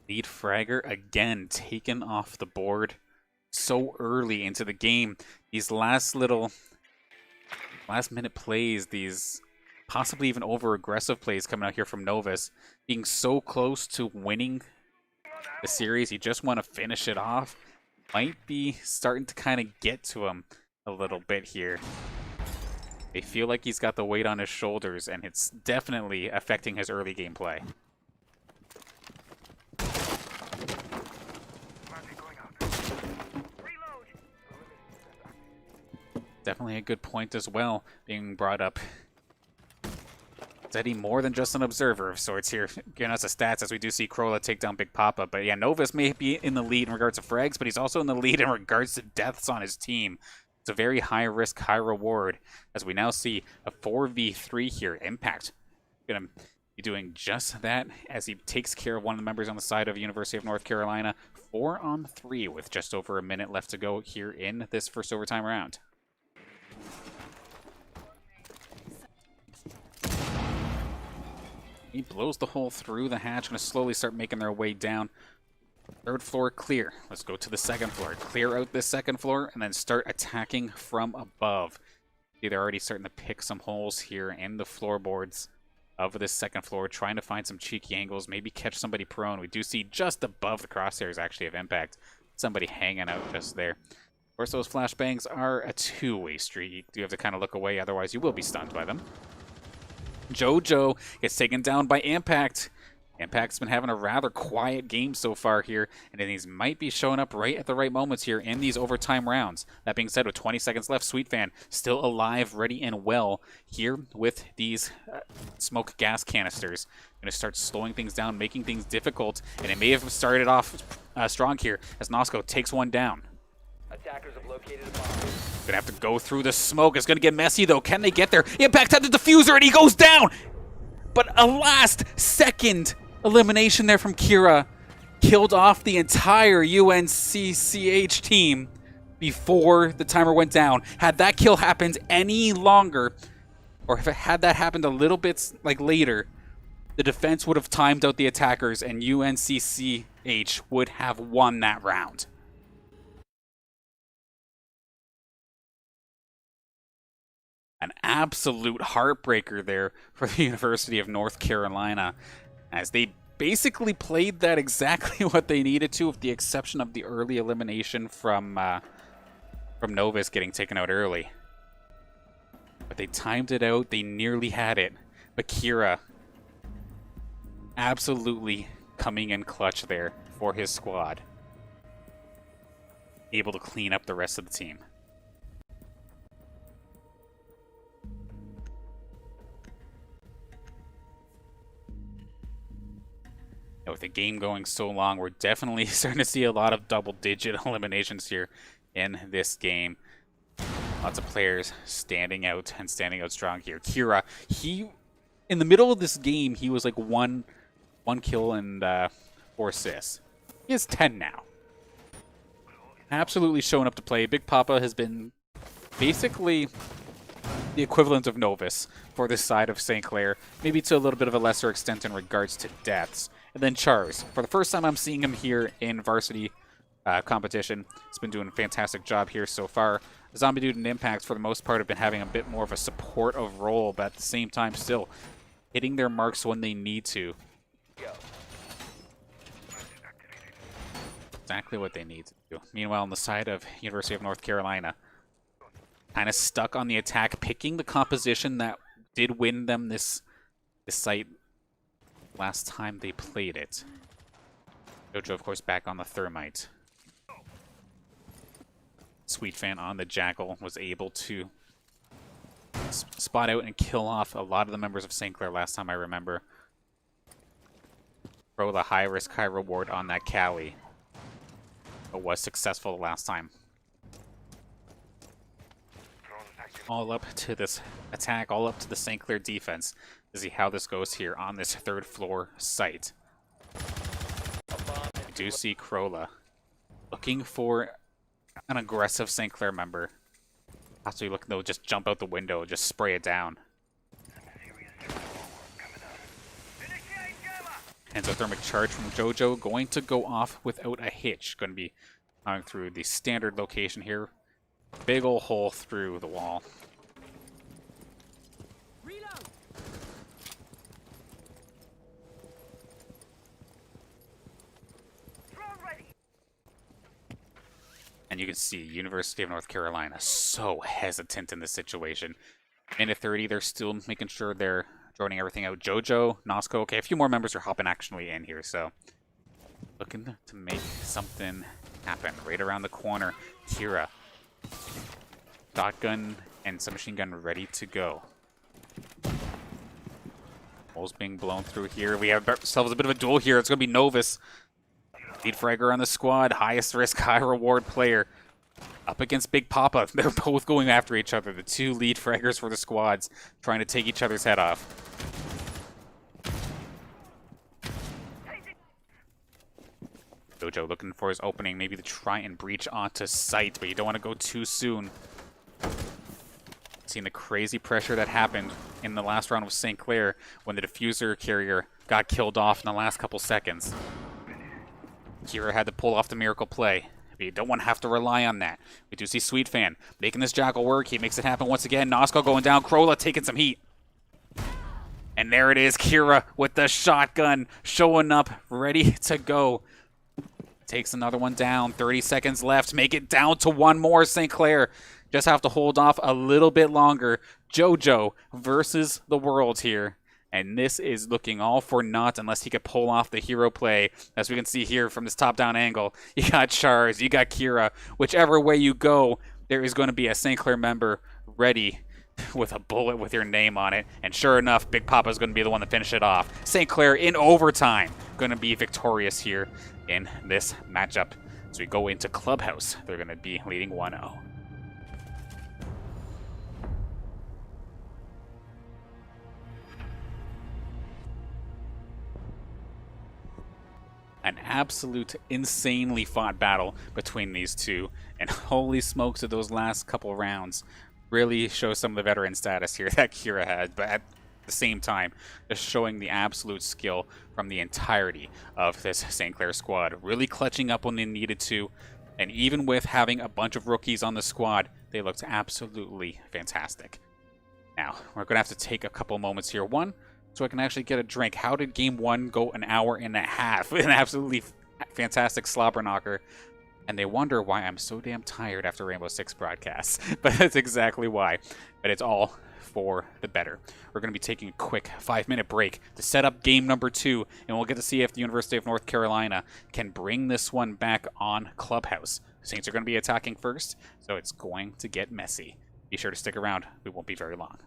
Lead fragger again taken off the board so early into the game. These last minute plays, these possibly even over-aggressive plays coming out here from Novus, being so close to winning the series. You just want to finish it off. Might be starting to kind of get to him a little bit here. They feel like he's got the weight on his shoulders, and it's definitely affecting his early gameplay. Definitely a good point as well being brought up. Eddie more than just an observer of sorts here, giving us the stats as we do see Krola take down Big Papa. But yeah, Novus may be in the lead in regards to frags, but he's also in the lead in regards to deaths on his team. It's a very high risk, high reward, as we now see a 4v3 here. Impact going to be doing just that as he takes care of one of the members on the side of University of North Carolina. 4-on-3 with just over a minute left to go here in this first overtime round. He blows the hole through the hatch, going to slowly start making their way down. 3rd floor clear. Let's go to the 2nd floor. Clear out this 2nd floor and then start attacking from above. See, they're already starting to pick some holes here in the floorboards of this 2nd floor, trying to find some cheeky angles, maybe catch somebody prone. We do see just above the crosshairs actually of Impact, somebody hanging out just there. Of course, those flashbangs are a 2-way street. You do have to kind of look away, otherwise you will be stunned by them. Jojo gets taken down by Impact. Impact's been having a rather quiet game so far here, and these might be showing up right at the right moments here in these overtime rounds. That being said, with 20 seconds left, Sweetfan still alive, ready and well here with these smoke gas canisters. Going to start slowing things down, making things difficult, and it may have started off strong here as Nosco takes one down. Attackers have located a bomb. Gonna have to go through the smoke. It's gonna get messy though. Can they get there? Impact had the diffuser and he goes down! But a last-second elimination there from Kira killed off the entire UNCCH team before the timer went down. Had that kill happened any longer, or if it had that happened a little bit later, the defense would have timed out the attackers and UNCCH would have won that round. An absolute heartbreaker there for the University of North Carolina, as they basically played that exactly what they needed to, with the exception of the early elimination from Novus getting taken out early. But They timed it out. They nearly had it. But Kira absolutely coming in clutch there for his squad. Able to clean up the rest of the team. With the game going so long, we're definitely starting to see a lot of double-digit eliminations here in this game. Lots of players standing out and standing out strong here. Kira, in the middle of this game, he was like one kill and 4 assists. He has 10 now. Absolutely showing up to play. Big Papa has been basically the equivalent of Novus for this side of St. Clair, maybe to a little bit of a lesser extent in regards to deaths. And then Chars. For the first time I'm seeing him here in varsity competition. He's been doing a fantastic job here so far. Zombie Dude and Impact, for the most part, have been having a bit more of a supportive role, but at the same time still hitting their marks when they need to. Exactly what they need to do. Meanwhile, on the side of University of North Carolina, kind of stuck on the attack, picking the composition that did win them this site last time they played it. Jojo, of course, back on the Thermite. Sweet Fan on the Jackal was able to spot out and kill off a lot of the members of St. Clair last time I remember. Throw the high risk, high reward on that Cali. But was successful the last time. All up to this attack, all up to the St. Clair defense to see how this goes here on this 3rd floor site. We do see Crola looking for an aggressive St. Clair member. Possibly looking to just jump out the window, just spray it down. Endothermic charge from Jojo going to go off without a hitch. Going to be going through the standard location here. Big ol' hole through the wall. And you can see University of North Carolina so hesitant in this situation. Minute 30, they're still making sure they're joining everything out. Jojo, Nosco, okay, a few more members are hopping actually in here, so looking to make something happen. Right around the corner, Kira. Shotgun and submachine gun ready to go. Holes being blown through here. We have ourselves a bit of a duel here. It's going to be Novus. Lead fragger on the squad. Highest risk, high reward player. Up against Big Papa. They're both going after each other. The 2 lead fraggers for the squads. Trying to take each other's head off. Jojo looking for his opening. Maybe to try and breach onto site. But you don't want to go too soon. Seeing the crazy pressure that happened in the last round of St. Clair when the diffuser carrier got killed off in the last couple seconds. Kira had to pull off the miracle play. But you don't want to have to rely on that. We do see Sweet Fan making this Jackal work. He makes it happen once again. Nosco going down. Crola taking some heat. And there it is. Kira with the shotgun showing up, ready to go. Takes another one down. 30 seconds left. Make it down to one more. St. Clair just have to hold off a little bit longer. Jojo versus the world here. And this is looking all for naught unless he could pull off the hero play. As we can see here from this top-down angle, you got Chars, you got Kira. Whichever way you go, there is going to be a St. Clair member ready with a bullet with your name on it. And sure enough, Big Papa's going to be the one to finish it off. St. Clair in overtime going to be victorious here in this matchup. As we go into Clubhouse, they're going to be leading 1-0. An absolute insanely fought battle between these two, and holy smokes, of those last couple rounds really show some of the veteran status here that Kira had, but at the same time, just showing the absolute skill from the entirety of this St. Clair squad, really clutching up when they needed to, and even with having a bunch of rookies on the squad, they looked absolutely fantastic. Now, we're going to have to take a couple moments here. One, so I can actually get a drink. How did game 1 go an hour and a half? An absolutely fantastic slobber knocker. And they wonder why I'm so damn tired after Rainbow Six broadcasts. But that's exactly why. But it's all for the better. We're going to be taking a quick 5-minute break to set up game number 2, and we'll get to see if the University of North Carolina can bring this one back on Clubhouse. Saints are going to be attacking first, so it's going to get messy. Be sure to stick around. We won't be very long.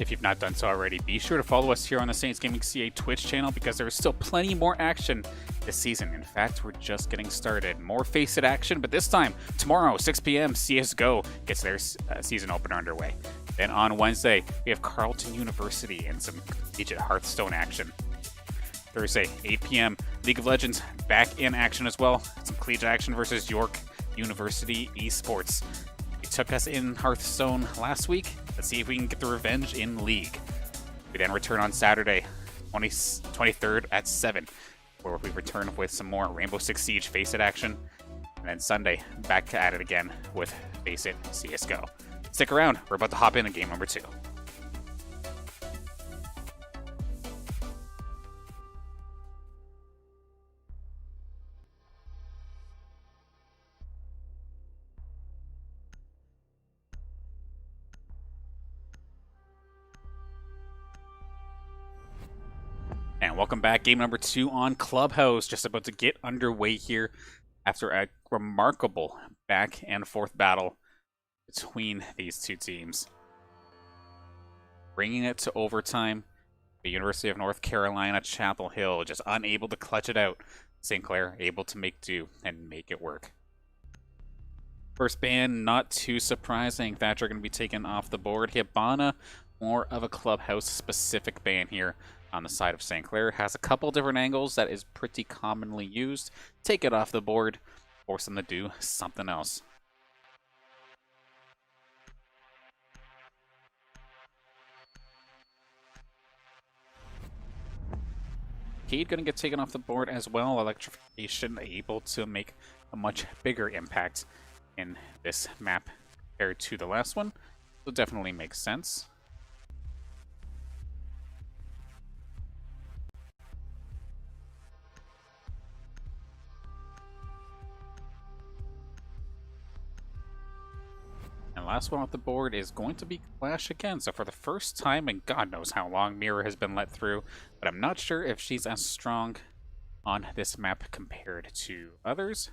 if you've not done so already, be sure to follow us here on the Saints Gaming CA Twitch channel because there is still plenty more action this season. In fact, we're just getting started. More FaceIT action, but this time, tomorrow, 6 p.m., CSGO gets their season opener underway. Then on Wednesday, we have Carleton University and some Collegiate Hearthstone action. Thursday, 8 p.m., League of Legends back in action as well. Some Collegiate action versus York University Esports. It took us in Hearthstone last week. Let's see if we can get the revenge in League. We then return on Saturday, 23rd at 7, where we return with some more Rainbow Six Siege FaceIT action. And then Sunday, back at it again with FaceIT CSGO. Stick around, we're about to hop into game number 2. And welcome back. Game number 2 on Clubhouse. Just about to get underway here after a remarkable back and forth battle between these two teams. Bringing it to overtime, the University of North Carolina, Chapel Hill, just unable to clutch it out. St. Clair able to make do and make it work. First ban, not too surprising. Thatcher going to be taken off the board. Hibana, more of a Clubhouse-specific ban here. On the side of St. Clair, has a couple different angles that is pretty commonly used. Take it off the board, force them to do something else. Cade gonna get taken off the board as well. Electrification able to make a much bigger impact in this map compared to the last one. So definitely makes sense. And last one off the board is going to be Clash again. So for the first time in God knows how long, Mira has been let through. But I'm not sure if she's as strong on this map compared to others.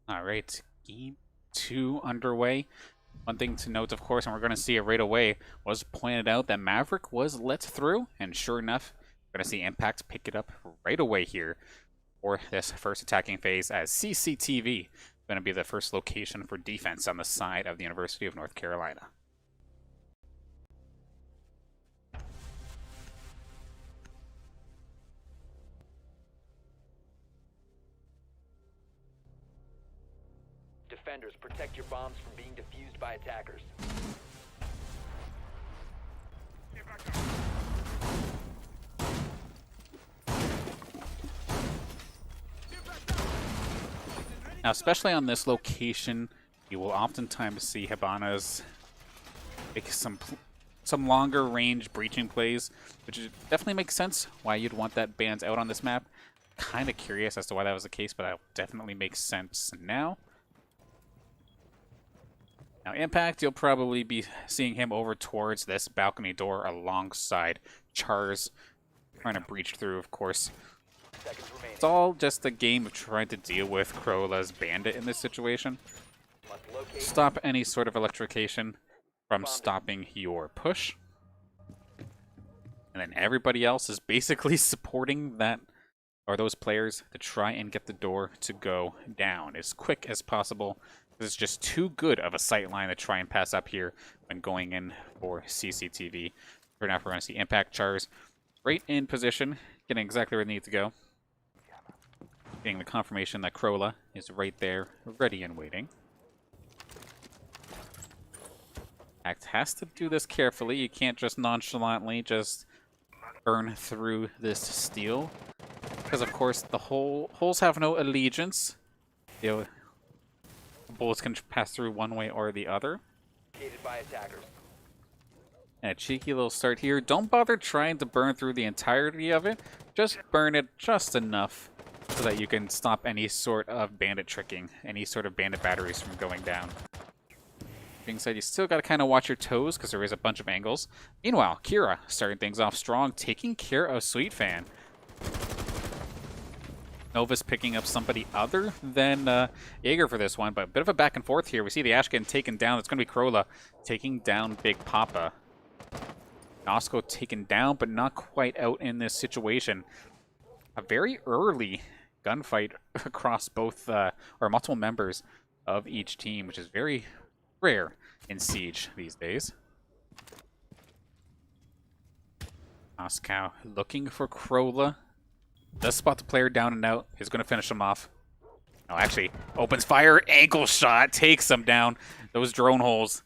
All right, game 2 underway. One thing to note, of course, and we're going to see it right away, was pointed out that Maverick was let through, and sure enough, we're going to see Impact pick it up right away here for this first attacking phase, as CCTV going to be the first location for defense on the side of the University of North Carolina. Defenders, protect your bombs from being defused by attackers. Now, especially on this location, you will oftentimes see Hibanas make some longer range breaching plays, which definitely makes sense why you'd want that banned out on this map. Kind of curious as to why that was the case, but that definitely makes sense now. Now, Impact, you'll probably be seeing him over towards this balcony door alongside Chars, trying to breach through, of course. It's all just a game of trying to deal with Crowla's Bandit in this situation. Stop any sort of electrification from stopping your push. And then everybody else is basically supporting that, or those players, to try and get the door to go down as quick as possible. This is just too good of a sight line to try and pass up here when going in for CCTV. For now, we're going to see Impact Chars right in position, getting exactly where they need to go. Getting the confirmation that Crowla is right there, ready and waiting. Act has to do this carefully. You can't just nonchalantly just burn through this steel. Because, of course, the holes have no allegiance. The bullets can pass through one way or the other. By attackers. And a cheeky little start here. Don't bother trying to burn through the entirety of it. Just burn it just enough so that you can stop any sort of bandit tricking, any sort of bandit batteries from going down. Being said, you still got to kind of watch your toes because there is a bunch of angles. Meanwhile, Kira starting things off strong, taking care of Sweet Fan. Nova's picking up somebody other than Jaeger for this one, but a bit of a back and forth here. We see the Ash getting taken down. It's going to be Krola taking down Big Papa. Nosko taken down, but not quite out in this situation. A very early gunfight across both, or multiple members of each team, which is very rare in Siege these days. Nosko looking for Krola. Does spot the player down and out. He's going to finish him off. No, actually, opens fire, ankle shot, takes him down. Those drone holes.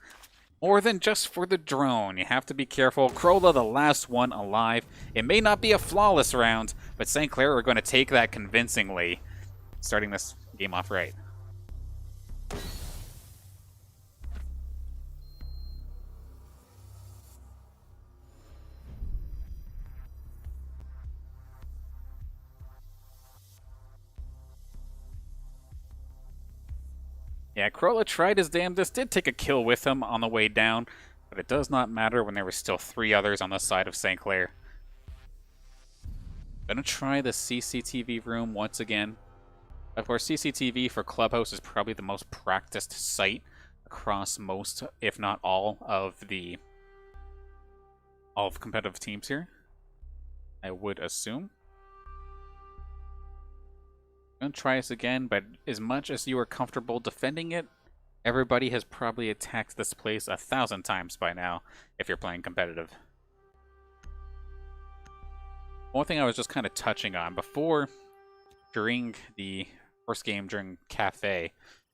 More than just for the drone. You have to be careful. Krola, the last one alive. It may not be a flawless round, but St. Clair are going to take that convincingly, starting this game off right. Yeah, Krola tried his damnedest, did take a kill with him on the way down, but it does not matter when there were still 3 others on the side of St. Clair. Gonna try the CCTV room once again. Of course, CCTV for Clubhouse is probably the most practiced site across most, if not all, of competitive teams here. I would assume. Gonna try this again, but as much as you are comfortable defending it, everybody has probably attacked this place 1,000 times by now if you're playing competitive. One thing I was just kind of touching on before, during the first game during Cafe,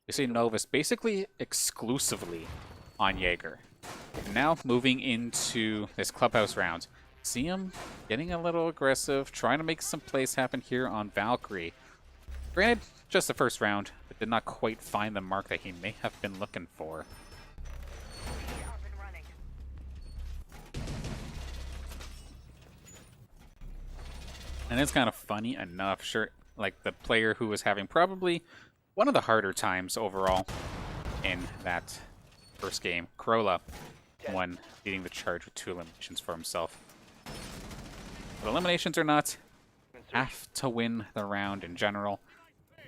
you see Novus basically exclusively on Jaeger. Now moving into this Clubhouse round, see him getting a little aggressive, trying to make some plays happen here on Valkyrie. Granted, just the first round, but did not quite find the mark that he may have been looking for. And it's kind of funny enough, sure, like the player who was having probably one of the harder times overall in that first game, Krola, won, leading the charge with 2 eliminations for himself. But eliminations or not, have to win the round in general.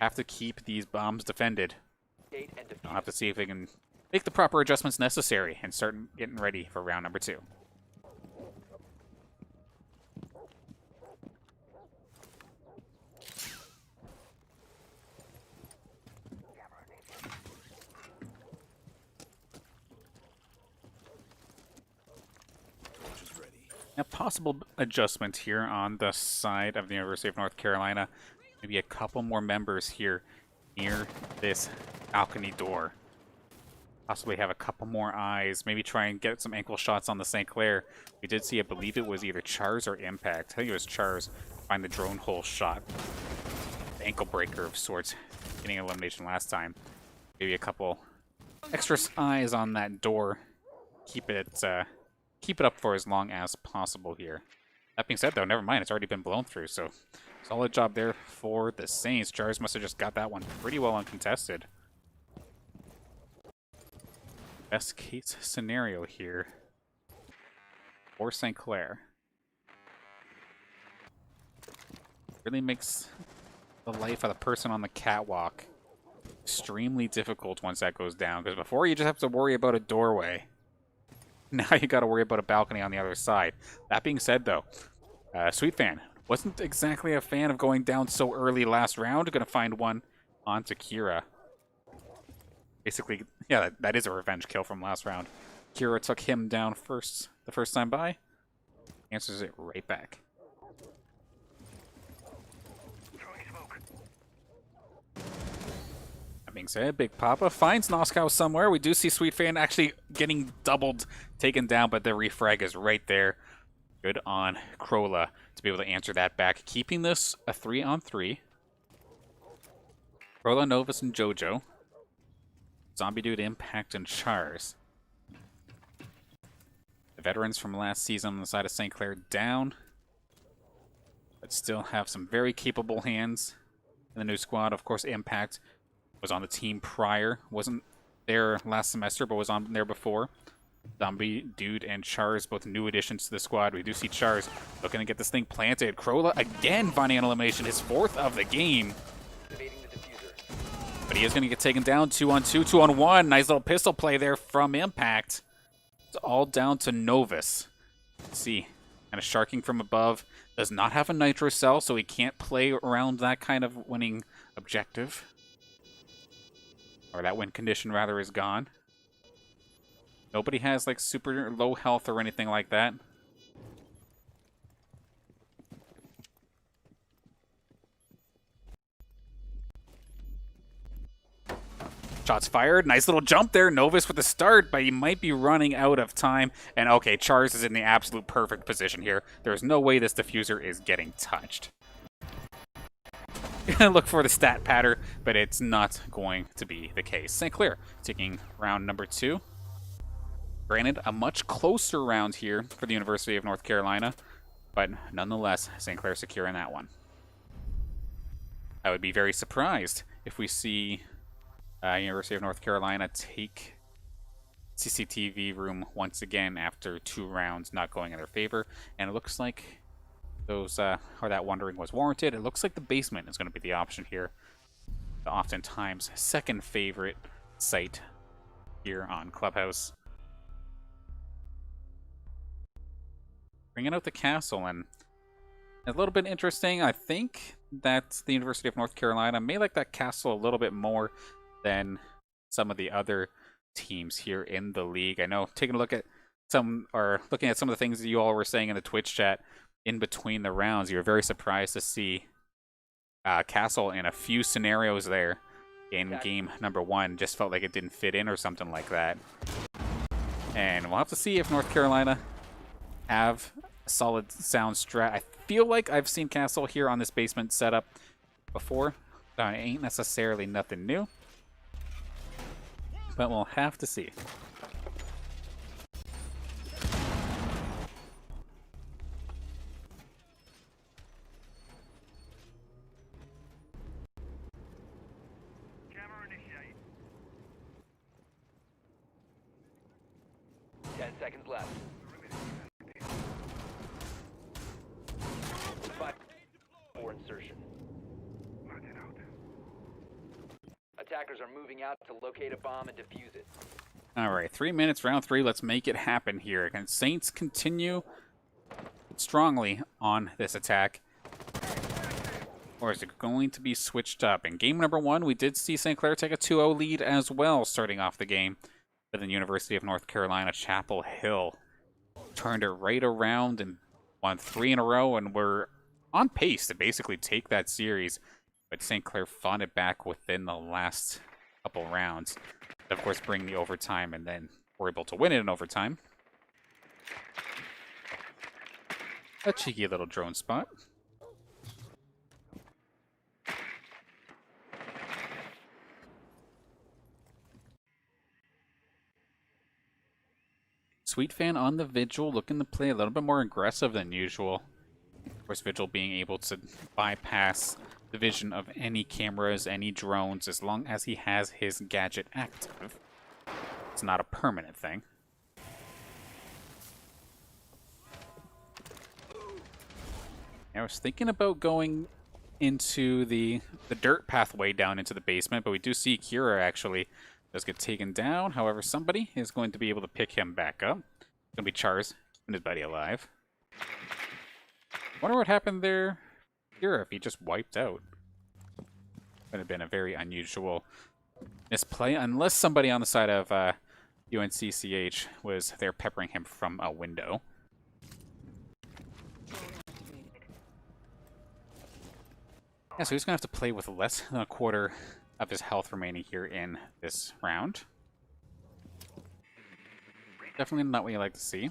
Have to keep these bombs defended. I'll have to see if they can make the proper adjustments necessary and start getting ready for round number 2. A possible adjustment here on the side of the University of North Carolina. Maybe a couple more members here near this balcony door. Possibly have a couple more eyes. Maybe try and get some ankle shots on the St. Clair. We did see, I believe it was either Chars or Impact. I think it was Chars. Find the drone hole shot. The ankle breaker of sorts. Getting elimination last time. Maybe a couple extra eyes on that door. Keep it up for as long as possible here. That being said, though, never mind. It's already been blown through, so solid job there for the Saints. Jars must have just got that one pretty well uncontested. Best case scenario here for St. Clair. Really makes the life of the person on the catwalk extremely difficult once that goes down, because before you just have to worry about a doorway. Now you got to worry about a balcony on the other side. That being said, though, Sweet Fan wasn't exactly a fan of going down so early last round. Going to find one onto Kira. Basically, yeah, that is a revenge kill from last round. Kira took him down first, the first time by. Answers it right back. That being said, Big Papa finds Noskow somewhere. We do see Sweet Fan actually getting doubled, taken down, but the refrag is right there. Good on Krola to be able to answer that back. Keeping this a 3-on-3. Krola, Novus, and Jojo. Zombie Dude, Impact, and Chars. The veterans from last season on the side of St. Clair down. But still have some very capable hands in the new squad. Of course, Impact was on the team prior. Wasn't there last semester, but was on there before. Zombie, Dude, and Chars, both new additions to the squad. We do see Chars looking to get this thing planted. Krola again finding an elimination, his 4th of the game. But he is going to get taken down 2-on-2, 2-on-1. Nice little pistol play there from Impact. It's all down to Novus. Let's see, kind of sharking from above. Does not have a nitro cell, so he can't play around that kind of winning objective. Or that win condition, rather, is gone. Nobody has, like, super low health or anything like that. Shots fired. Nice little jump there. Novus with the start, but he might be running out of time. And, okay, Chars is in the absolute perfect position here. There's no way this diffuser is getting touched. Look for the stat pattern, but it's not going to be the case. St. Clair taking round number 2. Granted, a much closer round here for the University of North Carolina, but nonetheless, St. Clair securing that one. I would be very surprised if we see University of North Carolina take CCTV room once again after 2 rounds not going in their favor, and it looks like those or that wondering was warranted. It looks like the basement is going to be the option here. Oftentimes, second favorite site here on Clubhouse. Bringing out the castle, and a little bit interesting. I think that the University of North Carolina may like that castle a little bit more than some of the other teams here in the league. I know, taking a look at looking at some of the things that you all were saying in the Twitch chat in between the rounds, you were very surprised to see Castle in a few scenarios there in game number 1. Just felt like it didn't fit in or something like that. And we'll have to see if North Carolina have a solid sound strat. I feel like I've seen Castle here on this basement setup before. It ain't necessarily nothing new, but we'll have to see. Camera initiate. 10 seconds left. 5 for insertion. Attackers are moving out to locate a bomb and defuse it. All right, 3 minutes, round 3. Let's make it happen here. Can Saints continue strongly on this attack, or is it going to be switched up? In game number 1, we did see St. Clair take a 2-0 lead as well, starting off the game. But then University of North Carolina, Chapel Hill turned it right around and won 3 in a row, and we're on pace to basically take that series. But St. Clair fought it back within the last couple rounds. Of course, bring the overtime, and then we're able to win it in overtime. A cheeky little drone spot. Sweet Fan on the Vigil, looking to play a little bit more aggressive than usual. Of course, Vigil being able to bypass the vision of any cameras, any drones, as long as he has his gadget active. It's not a permanent thing. I was thinking about going into the dirt pathway down into the basement, but we do see Kira actually does get taken down. However, somebody is going to be able to pick him back up. It's going to be Chars, keeping his buddy alive. Wonder what happened there. Kira, if he just wiped out. Would have been a very unusual misplay, unless somebody on the side of UNCCH was there peppering him from a window. Yeah, so he's going to have to play with less than a quarter of his health remaining here in this round. Definitely not what you like to see.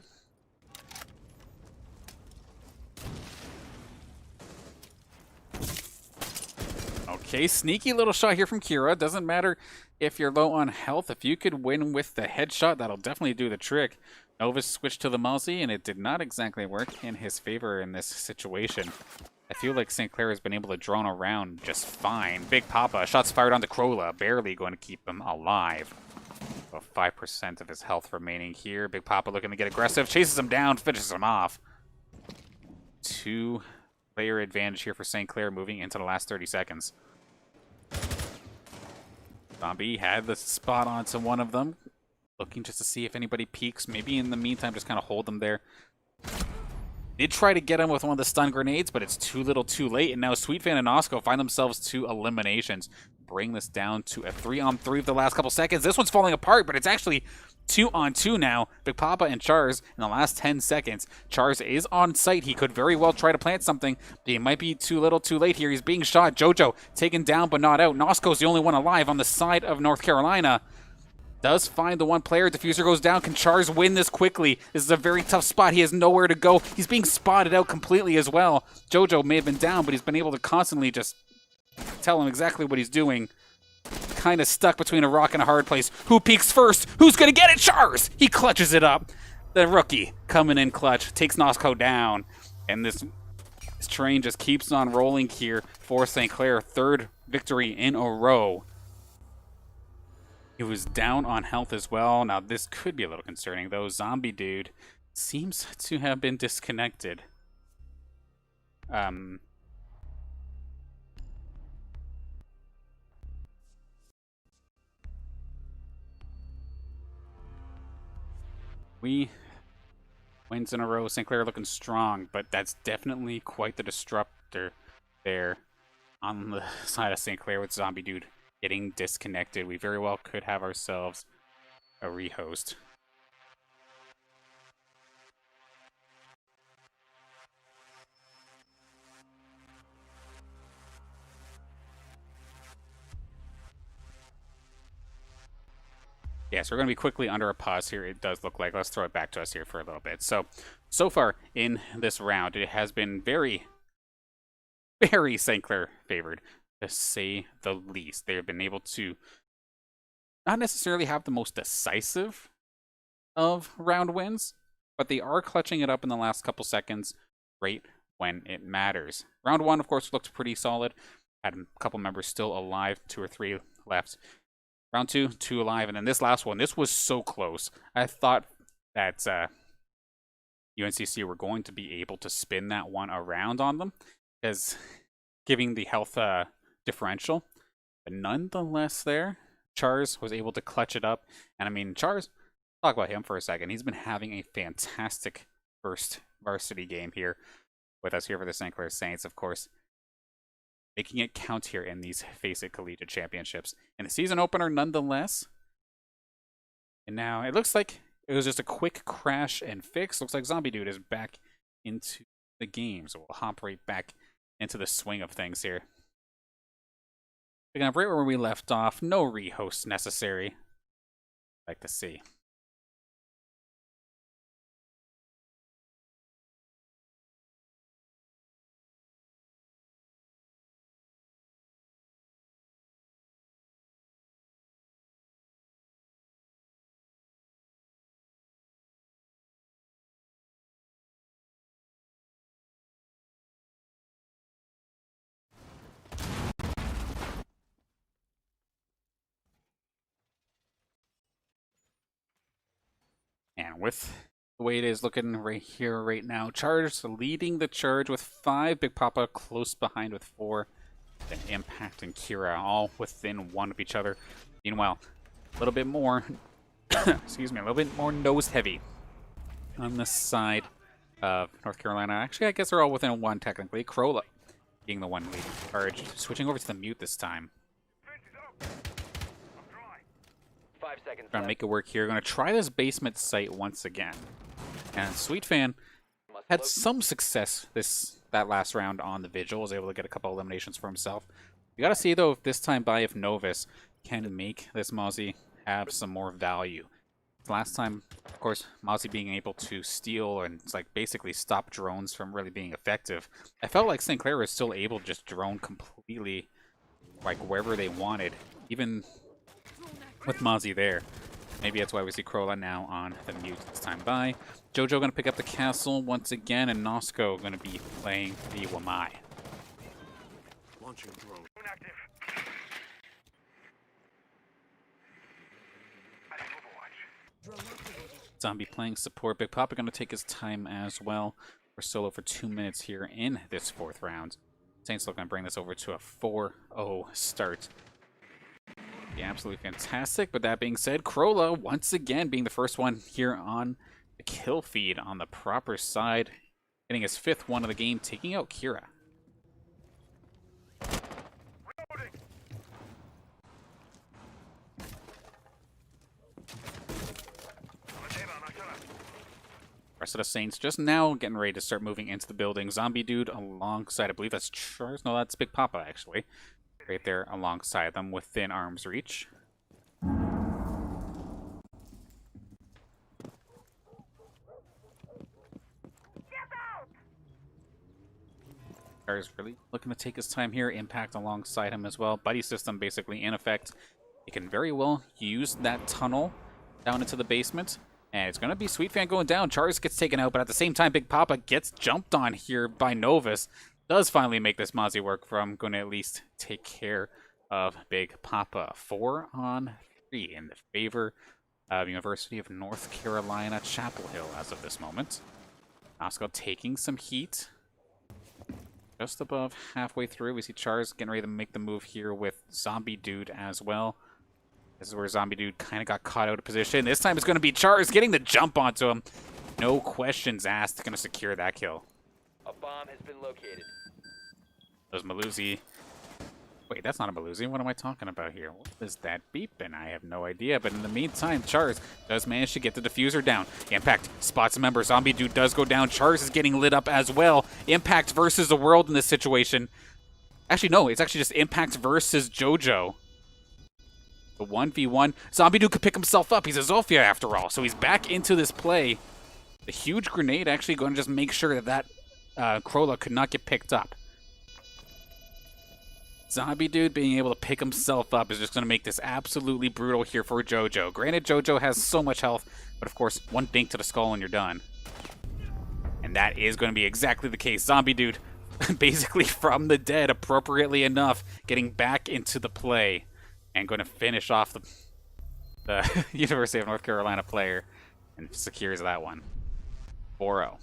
Okay, sneaky little shot here from Kira. Doesn't matter if you're low on health. If you could win with the headshot, that'll definitely do the trick. Novus switched to the Muzzy, and it did not exactly work in his favor in this situation. I feel like St. Clair has been able to drone around just fine. Big Papa, shots fired onto Krola, barely going to keep him alive. About 5% of his health remaining here. Big Papa looking to get aggressive. Chases him down, finishes him off. 2-player advantage here for St. Clair moving into the last 30 seconds. Zombie had the spot onto one of them. Looking just to see if anybody peeks. Maybe in the meantime, just kind of hold them there. Did try to get him with one of the stun grenades, but it's too little too late. And now Sweetfan and Osco find themselves 2 eliminations. Bring this down to a 3-on-3 of the last couple seconds. This one's falling apart, but it's actually 2-on-2 now. Big Papa and Chars in the last 10 seconds. Chars is on site. He could very well try to plant something, but he might be too little too late here. He's being shot. Jojo taken down but not out. Nosco's the only one alive on the side of North Carolina. Does find the one player. Diffuser goes down. Can Chars win this quickly? This is a very tough spot. He has nowhere to go. He's being spotted out completely as well. Jojo may have been down, but he's been able to constantly just tell him exactly what he's doing. Kind of stuck between a rock and a hard place. Who peeks first? Who's going to get it? Chars! He clutches it up. The rookie coming in clutch. Takes Nosco down. And this train just keeps on rolling here for St. Clair. 3rd victory in a row. He was down on health as well. Now, this could be a little concerning, though. Zombie Dude seems to have been disconnected. Wins in a row. St. Clair looking strong, but that's definitely quite the disruptor there on the side of St. Clair with Zombie Dude getting disconnected. We very well could have ourselves a rehost. Yeah, so we're going to be quickly under a pause here, it does look like. Let's throw it back to us here for a little bit. So far in this round, it has been very, very St. Clair favored, to say the least. They have been able to not necessarily have the most decisive of round wins, but they are clutching it up in the last couple seconds right when it matters. Round 1, of course, looked pretty solid. Had a couple members still alive, 2 or 3 left. Round 2, 2 alive, and then this last one, this was so close. I thought that UNCC were going to be able to spin that one around on them, as giving the health differential. But nonetheless there, Chars was able to clutch it up. And I mean, Chars, talk about him for a second. He's been having a fantastic first varsity game here with us here for the St. Clair Saints, of course. Making it count here in these FaceIT Collegiate Championships. And the season opener nonetheless. And now it looks like it was just a quick crash and fix. Looks like Zombie Dude is back into the game. So we'll hop right back into the swing of things here. Picking up right where we left off. No rehost necessary. Like to see. And with the way it is looking right here, right now, Charge leading the charge with 5. Big Papa close behind with 4. Then Impact and Kira all within 1 of each other. Meanwhile, a little bit more, excuse me, a little bit more nose heavy on the side of North Carolina. Actually, I guess they're all within 1 technically. Crola being the one leading charge. Switching over to the mute this time. 5 seconds Trying to make it work here. Going to try this basement site once again. And Sweetfan had some success that last round on the Vigil. Was able to get a couple eliminations for himself. We got to see, though, if this time by if Novus can make this Mozzie have some more value. Last time, of course, Mozzie being able to steal and basically stop drones from really being effective. I felt like St. Clair was still able to just drone completely wherever they wanted. Even with Mozzie there. Maybe that's why we see Crola now on the mute this time by. Jojo going to pick up the castle once again, and Nosco going to be playing the Wamai. Launching drone. Active. Zombie playing support. Big Papa going to take his time as well. We're solo for 2 minutes here in this 4th round. Saints looking to bring this over to a 4-0 start. Yeah, absolutely fantastic. But that being said, Krola once again being the first one here on the kill feed on the proper side. Getting his 5th one of the game, taking out Kira. Rest of the Saints just now getting ready to start moving into the building. Zombie Dude alongside, I believe that's Charles. No, that's Big Papa, actually. Right there alongside them within arm's reach. Charles really looking to take his time here. Impact alongside him as well. Buddy system basically in effect. You can very well use that tunnel down into the basement. And it's going to be Sweet Fan going down. Charles gets taken out, but at the same time, Big Papa gets jumped on here by Novus. Does finally make this Mozzie work from. Going to at least take care of Big Papa. 4 on 3 in the favor of University of North Carolina Chapel Hill as of this moment. Oscar taking some heat. Just above halfway through, we see Charles getting ready to make the move here with Zombie Dude as well. This is where Zombie Dude kind of got caught out of position. This time it's going to be Charles getting the jump onto him. No questions asked. Going to secure that kill. A bomb has been located. Those Maluzi. Wait, that's not a Maluzi. What am I talking about here? What is that beeping? I have no idea. But in the meantime, Charles does manage to get the diffuser down. Impact spots a member. Zombie Dude does go down. Charles is getting lit up as well. Impact versus the world in this situation. Actually, no. It's actually just Impact versus JoJo. The 1v1. Zombie Dude could pick himself up. He's a Zofia after all. So he's back into this play. The huge grenade actually going to just make sure that Krola could not get picked up. Zombie Dude being able to pick himself up is just going to make this absolutely brutal here for JoJo. Granted, JoJo has so much health, but of course, one dink to the skull and you're done. And that is going to be exactly the case. Zombie Dude, basically from the dead, appropriately enough, getting back into the play. And going to finish off the University of North Carolina player and secures that one. 4-0.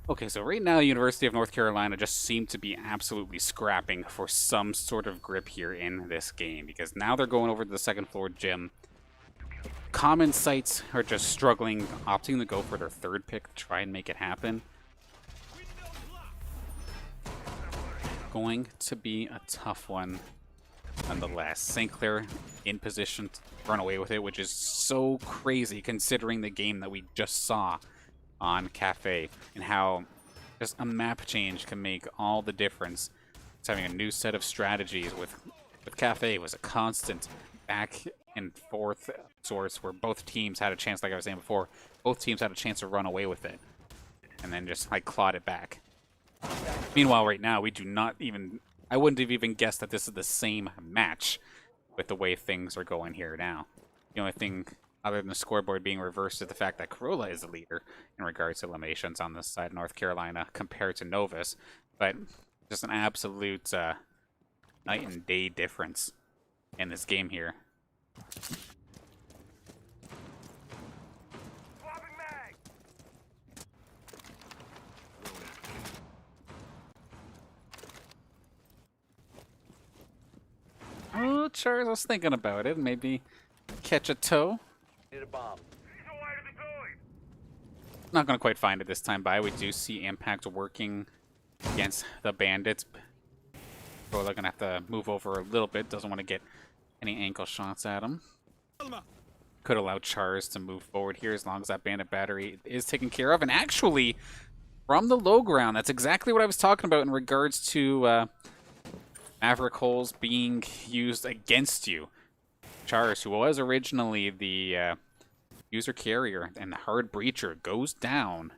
Okay, so right now, University of North Carolina just seem to be absolutely scrapping for some sort of grip here in this game, because now they're going over to the second floor gym. Common sites are just struggling, opting to go for their 3rd pick to try and make it happen. Going to be a tough one nonetheless. St. Clair in position to run away with it, which is so crazy considering the game that we just saw on Cafe, and how just a map change can make all the difference. It's having a new set of strategies with Cafe was a constant back and forth source where both teams had a chance, like I was saying before, both teams had a chance to run away with it and then just like clawed it back. Meanwhile, right now we do not even, I wouldn't have even guessed that this is the same match with the way things are going here now. The only thing other than the scoreboard being reversed is the fact that Corolla is the leader in regards to eliminations on this side of North Carolina compared to Novus. But just an absolute night and day difference in this game here. Oh, Charles, I was thinking about it. Maybe catch a toe. Need a bomb. Not going to quite find it this time by. We do see Impact working against the Bandits. So they're going to have to move over a little bit. Doesn't want to get any ankle shots at him. could allow Chars to move forward here as long as that bandit battery is taken care of. And actually, from the low ground, that's exactly what I was talking about in regards to Maverick holes being used against you. Chars, who was originally the user carrier and the hard breacher, goes down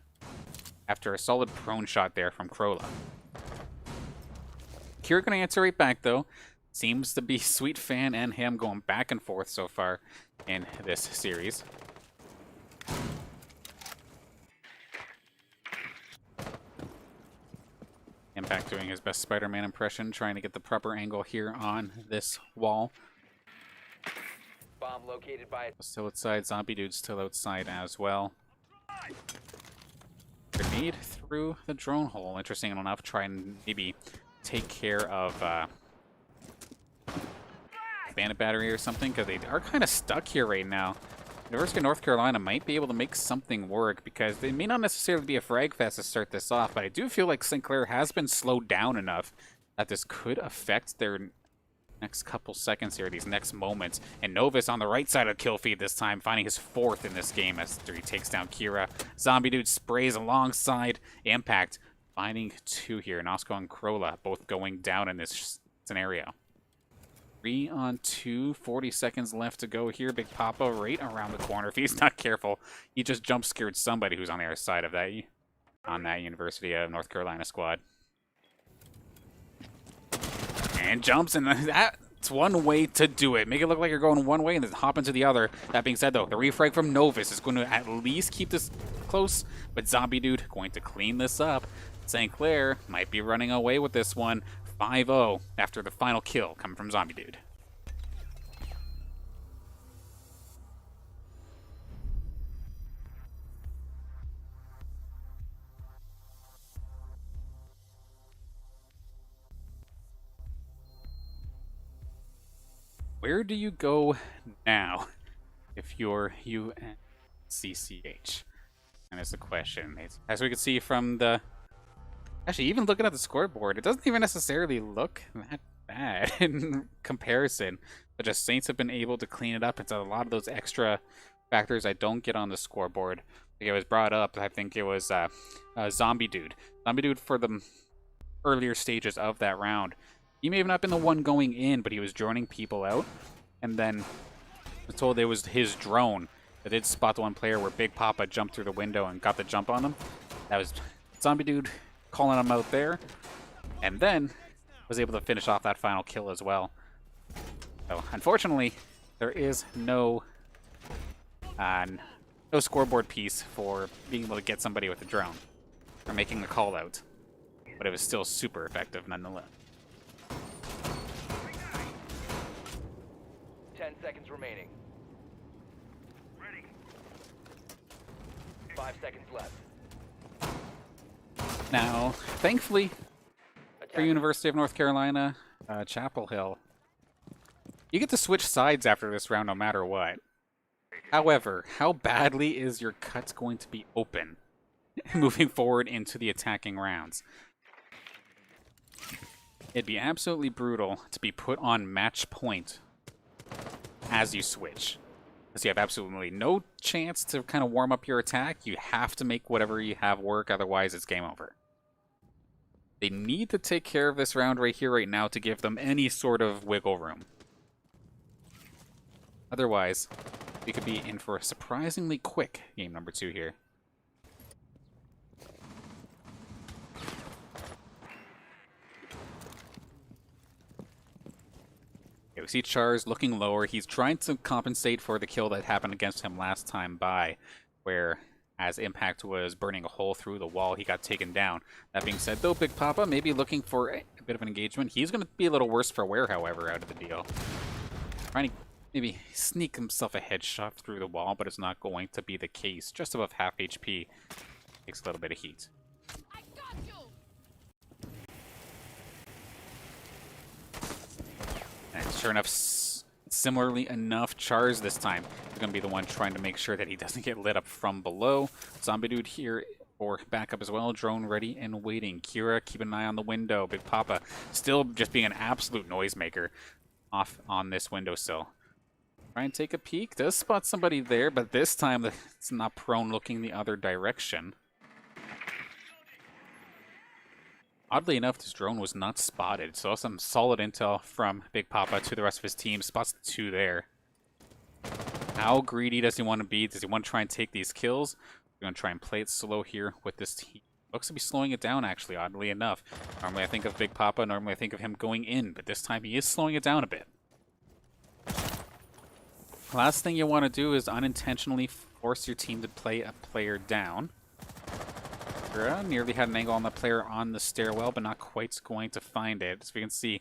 after a solid prone shot there from Krola. Kira going to answer right back, though. Seems to be Sweet Fan and him going back and forth so far in this series. Impact doing his best Spider-Man impression, trying to get the proper angle here on this wall. Bomb located by Still outside, Zombie Dude's still outside as well. Grenade through the drone hole. Interesting enough, try and maybe take care of bandit battery or something, because they are kind of stuck here right now. University of North Carolina might be able to make something work, because they may not necessarily be a frag fest to start this off, but I do feel like St. Clair has been slowed down enough that this could affect their next couple seconds here, these next moments. And Novus on the right side of the kill feed this time, finding his 4th in this game after he takes down Kira. Zombie Dude sprays alongside Impact, finding 2 here. Nosko and Krola both going down in this scenario. 3 on 2, 40 seconds left to go here. Big Papa right around the corner. If he's not careful, he just jump scared somebody who's on the other side of that, on that University of North Carolina squad. And jumps, and that's one way to do it. Make it look like you're going one way and then hop into the other. That being said, though, the refrag from Novus is going to at least keep this close, but Zombie Dude going to clean this up. St. Clair might be running away with this one. 5-0 after the final kill coming from Zombie Dude. Where do you go now if you're UNCCH? And that's the question. As we can see from the... Actually, even looking at the scoreboard, it doesn't even necessarily look that bad in comparison. But just Saints have been able to clean it up. It's a lot of those extra factors I don't get on the scoreboard. Like it was brought up, I think it was Zombie Dude. Zombie Dude for the earlier stages of that round. He may have not been the one going in, but he was droning people out. And then I was told it was his drone that did spot the one player where Big Papa jumped through the window and got the jump on him. That was Zombie Dude calling him out there, and then was able to finish off that final kill as well. So unfortunately, there is no scoreboard piece for being able to get somebody with a drone or making a call out, but it was still super effective nonetheless. 10 seconds remaining. Ready. 5 seconds left. Now, thankfully, for University of North Carolina, Chapel Hill, you get to switch sides after this round no matter what. However, how badly is your cut going to be open moving forward into the attacking rounds? It'd be absolutely brutal to be put on match point as you switch, because you have absolutely no chance to kind of warm up your attack. You have to make whatever you have work, otherwise it's game over. They need to take care of this round right here, right now, to give them any sort of wiggle room. Otherwise, we could be in for a surprisingly quick game number 2 here. We see Chars looking lower. He's trying to compensate for the kill that happened against him last time by, where as Impact was burning a hole through the wall, he got taken down. That being said, though, Big Papa may be looking for a bit of an engagement. He's going to be a little worse for wear, however, out of the deal. Trying to maybe sneak himself a headshot through the wall, but it's not going to be the case. Just above half HP. Takes a little bit of heat. And sure enough, similarly enough, Chars this time is going to be the one trying to make sure that he doesn't get lit up from below. Zombie Dude here for backup as well. Drone ready and waiting. Kira, keep an eye on the window. Big Papa still just being an absolute noisemaker off on this windowsill. Try and take a peek. Does spot somebody there, but this time it's not prone looking the other direction. Oddly enough, this drone was not spotted. So some solid intel from Big Papa to the rest of his team. Spots the two there. How greedy does he want to be? Does he want to try and take these kills? We're going to try and play it slow here with this team. Looks to be slowing it down, actually, oddly enough. Normally I think of Big Papa. Normally I think of him going in. But this time he is slowing it down a bit. Last thing you want to do is unintentionally force your team to play a player down. Nearly had an angle on the player on the stairwell, but not quite going to find it. As we can see,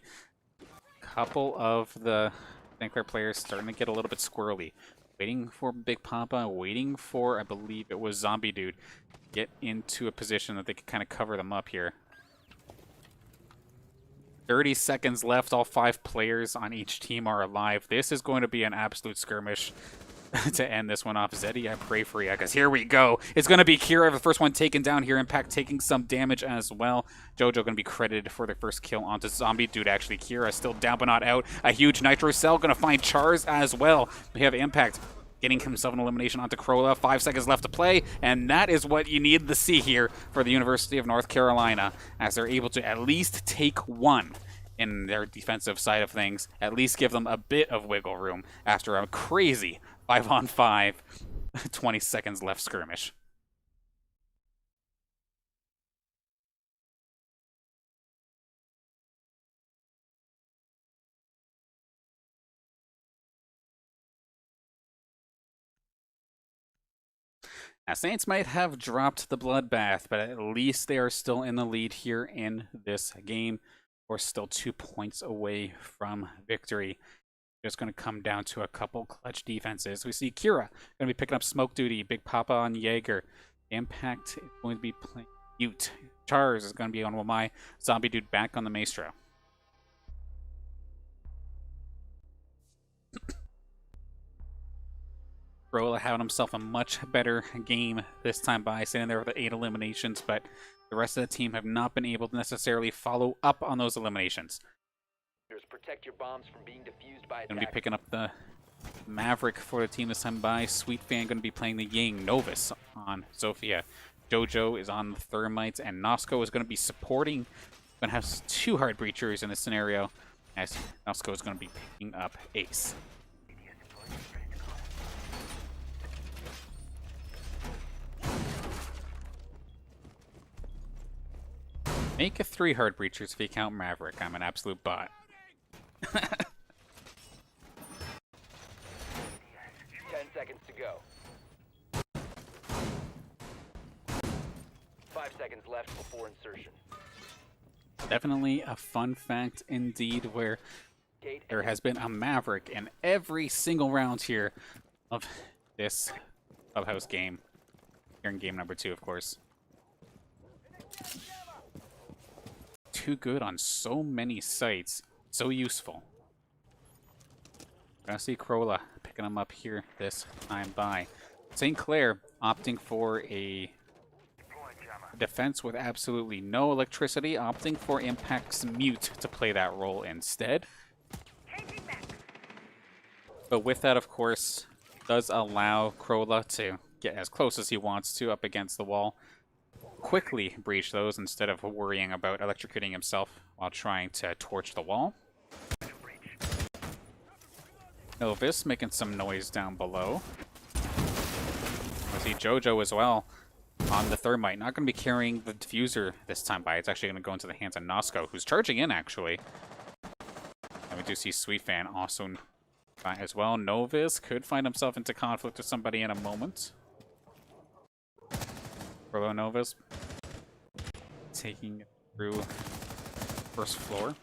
a couple of the Clair players starting to get a little bit squirrely. Waiting for Big Papa, waiting for, I believe it was Zombie Dude, get into a position that they could kind of cover them up here. 30 seconds left. All 5 players on each team are alive. This is going to be an absolute skirmish to end this one off. Zeddy, I pray for you, because here we go. It's going to be Kira, the first one taken down here. Impact taking some damage as well. Jojo going to be credited for the first kill onto Zombie Dude, actually. Kira still down but not out. A huge Nitro Cell going to find Chars as well. We have Impact getting himself an elimination onto Crola. 5 seconds left to play, and that is what you need to see here for the University of North Carolina, as they're able to at least take one in their defensive side of things, at least give them a bit of wiggle room after a crazy 5-on-5, 20 seconds left skirmish. Now, Saints might have dropped the bloodbath, but at least they are still in the lead here in this game. We're still 2 points away from victory. Just going to come down to a couple clutch defenses. We see Kira going to be picking up smoke duty. Big Papa on Jaeger. Impact is going to be playing Mute. Chars is going to be on Wamai. Zombie Dude back on the Maestro. Rolla having himself a much better game this time by sitting there with the 8 eliminations, but the rest of the team have not been able to necessarily follow up on those eliminations. Protect your bombs from being defused by Going to be picking up the Maverick for the team this time by. Sweet Fan going to be playing the Ying. Novus on Sophia. Jojo is on the Thermites, and Nosko is going to be supporting. Going to have 2 Heart Breachers in this scenario, as Nosko is going to be picking up Ace. Make a 3 Heart Breachers if you count Maverick. I'm an absolute bot. 10 seconds to go. 5 seconds left before insertion. Definitely a fun fact indeed, where there has been a Maverick in every single round here of this Clubhouse game. Here in game number 2, of course. Too good on so many sites. So useful. Gonna see Crola picking them up here this time by. St. Clair opting for a defense with absolutely no electricity, opting for Impact's Mute to play that role instead. But with that, of course, does allow Crola to get as close as he wants to up against the wall. Quickly breach those instead of worrying about electrocuting himself while trying to torch the wall. Novus making some noise down below. I see Jojo as well on the Thermite. Not going to be carrying the diffuser this time by. It's actually going to go into the hands of Nosko, who's charging in, actually. And we do see Sweet Fan also as well. Novus could find himself into conflict with somebody in a moment. Rolo Novus taking it through first floor.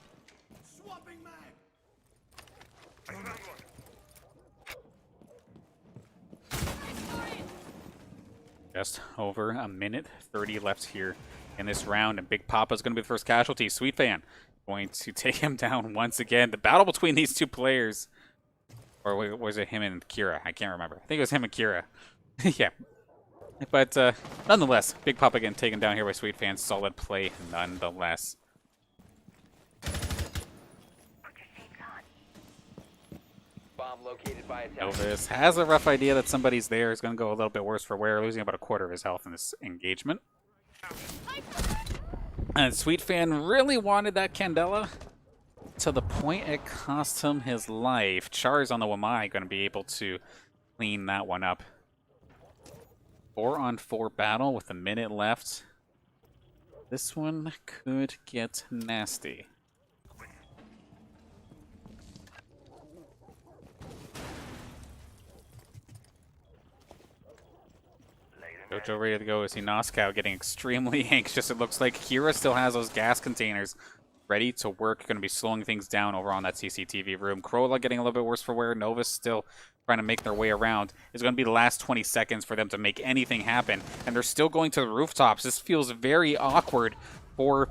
Just over a minute 30 left here in this round, and Big Papa's going to be the first casualty. Sweet Fan going to take him down once again. The battle between these 2 players, or was it him and Kira? I can't remember. I think it was him and Kira. Yeah. But nonetheless, Big Papa getting taken down here by Sweet Fan. Solid play nonetheless. bomb located by attackers. Elvis has a rough idea that somebody's there. He's going to go a little bit worse for wear, losing about a quarter of his health in this engagement. And Sweet Fan really wanted that Candela to the point it cost him his life. Char's on the Wamai going to be able to clean that one up. 4-on-4 battle with a minute left. This one could get nasty. Jojo ready to go. We see Noskow getting extremely anxious. It looks like Kira still has those gas containers ready to work. Going to be slowing things down over on that CCTV room. Corolla getting a little bit worse for wear. Novus still trying to make their way around. It's going to be the last 20 seconds for them to make anything happen. And they're still going to the rooftops. This feels very awkward for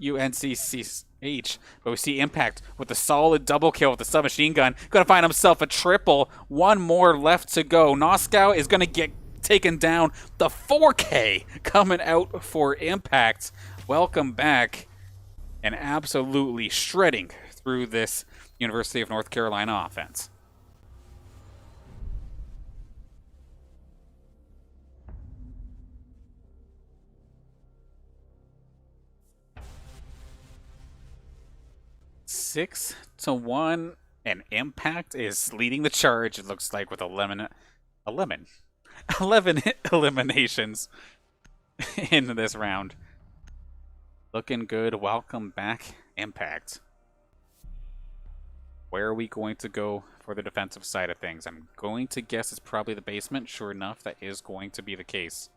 UNCCH. But we see Impact with a solid double kill with the submachine gun. Going to find himself a triple. One more left to go. Noskow is going to get taken down. The 4K coming out for Impact. Welcome back. And absolutely shredding through this University of North Carolina offense. Six to 1, and Impact is leading the charge, it looks like, with 11 eliminations in this round. Looking good. Welcome back, Impact. Where are we going to go for the defensive side of things? I'm going to guess it's probably the basement. Sure enough, that is going to be the case.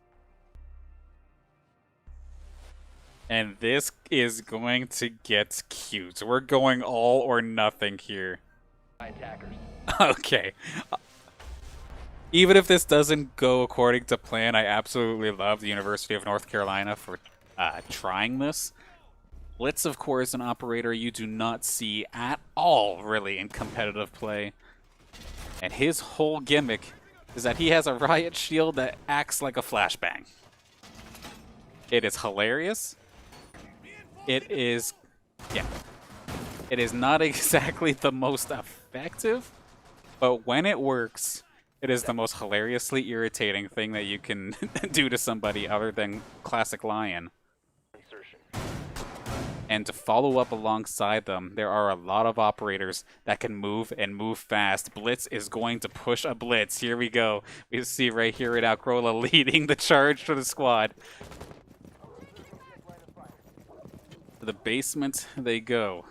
And this is going to get cute. We're going all or nothing here. Attackers. Okay. Even if this doesn't go according to plan, I absolutely love the University of North Carolina for trying this. Blitz, of course, an operator you do not see at all, really, in competitive play. And his whole gimmick is that he has a riot shield that acts like a flashbang. It is hilarious. It is, yeah. It is not exactly the most effective, but when it works, it is the most hilariously irritating thing that you can do to somebody other than classic Lion. Insertion. And to follow up alongside them, there are a lot of operators that can move and move fast. Blitz is going to push a blitz. Here we go. We see right here right now, Corolla leading the charge for the squad. To the basement they go.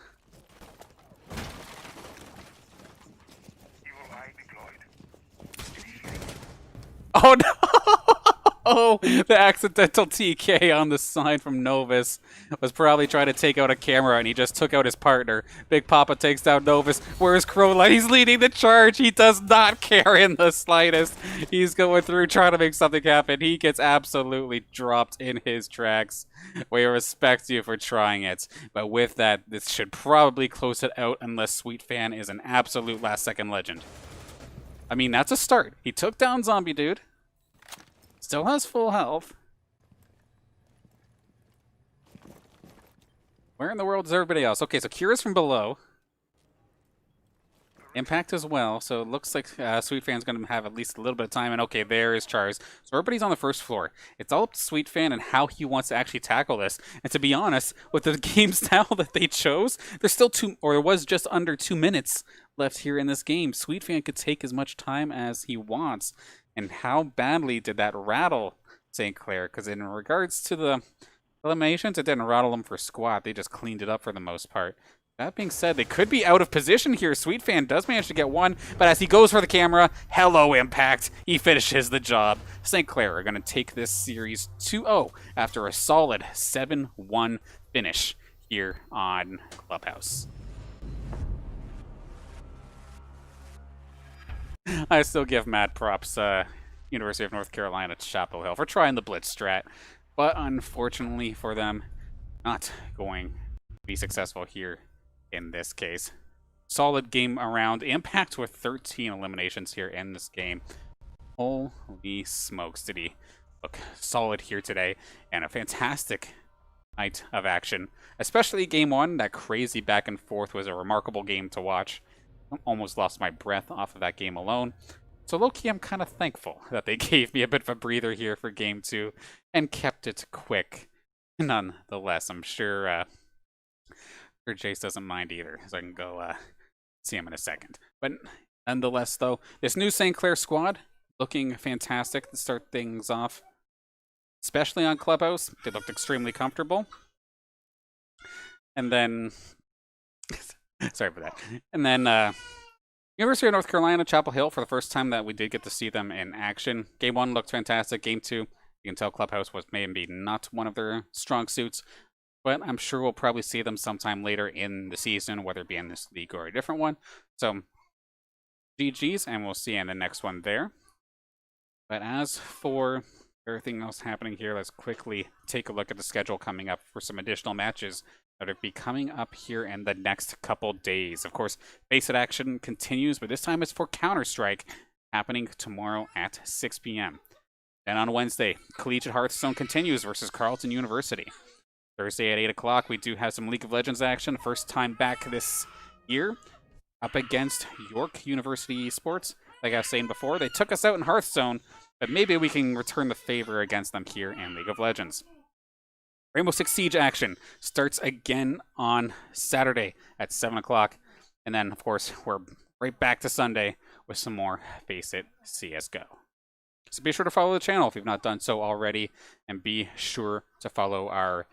Oh no! Oh, the accidental TK on the side from Novus was probably trying to take out a camera, and he just took out his partner. Big Papa takes down Novus. Where's Crowlight? He's leading the charge. He does not care in the slightest. He's going through trying to make something happen. He gets absolutely dropped in his tracks. We respect you for trying it. But with that, this should probably close it out unless Sweet Fan is an absolute last-second legend. I mean, that's a start. He took down Zombie Dude. Still has full health. Where in the world is everybody else? Okay, so Kira's from below. Impact as well, so it looks like Sweet Fan's going to have at least a little bit of time. And okay, there is Chars. So everybody's on the first floor. It's all up to Sweet Fan and how he wants to actually tackle this. And to be honest, with the game style that they chose, there's still there was just under 2 minutes left here in this game. Sweet Fan could take as much time as he wants. And how badly did that rattle St. Clair? Because in regards to the eliminations, it didn't rattle them for squat. They just cleaned it up for the most part. That being said, they could be out of position here. Sweet Fan does manage to get one, but as he goes for the camera, hello, Impact. He finishes the job. St. Clair are going to take this series 2-0 after a solid 7-1 finish here on Clubhouse. I still give mad props, University of North Carolina to Chapel Hill for trying the blitz strat, but unfortunately for them, not going to be successful here in this case. Solid game around. Impact with 13 eliminations here in this game. Holy smokes, did he look solid here today, and a fantastic night of action. Especially game one, that crazy back and forth was a remarkable game to watch. almost lost my breath off of that game alone. So low-key, I'm kind of thankful that they gave me a bit of a breather here for Game 2 and kept it quick. Nonetheless, I'm sure Jace doesn't mind either, so I can go see him in a second. But nonetheless, though, this new St. Clair squad looking fantastic to start things off, especially on Clubhouse. They looked extremely comfortable. And then, sorry for that. And then, University of North Carolina, Chapel Hill, for the first time that we did get to see them in action. Game 1 looked fantastic. Game 2, you can tell Clubhouse was maybe not one of their strong suits, but I'm sure we'll probably see them sometime later in the season, whether it be in this league or a different one. So, GG's, and we'll see you in the next one there. But as for everything else happening here, let's quickly take a look at the schedule coming up for some additional matches that will be coming up here in the next couple days. Of course, FaceIT action continues, but this time it's for Counter-Strike, happening tomorrow at 6 p.m. Then on Wednesday, Collegiate Hearthstone continues versus Carleton University. Thursday at 8 o'clock, we do have some League of Legends action. First time back this year, up against York University Esports. Like I was saying before, they took us out in Hearthstone, but maybe we can return the favor against them here in League of Legends. Rainbow Six Siege action starts again on Saturday at 7 o'clock. And then, of course, we're right back to Sunday with some more FaceIT CSGO. So be sure to follow the channel if you've not done so already. And be sure to follow or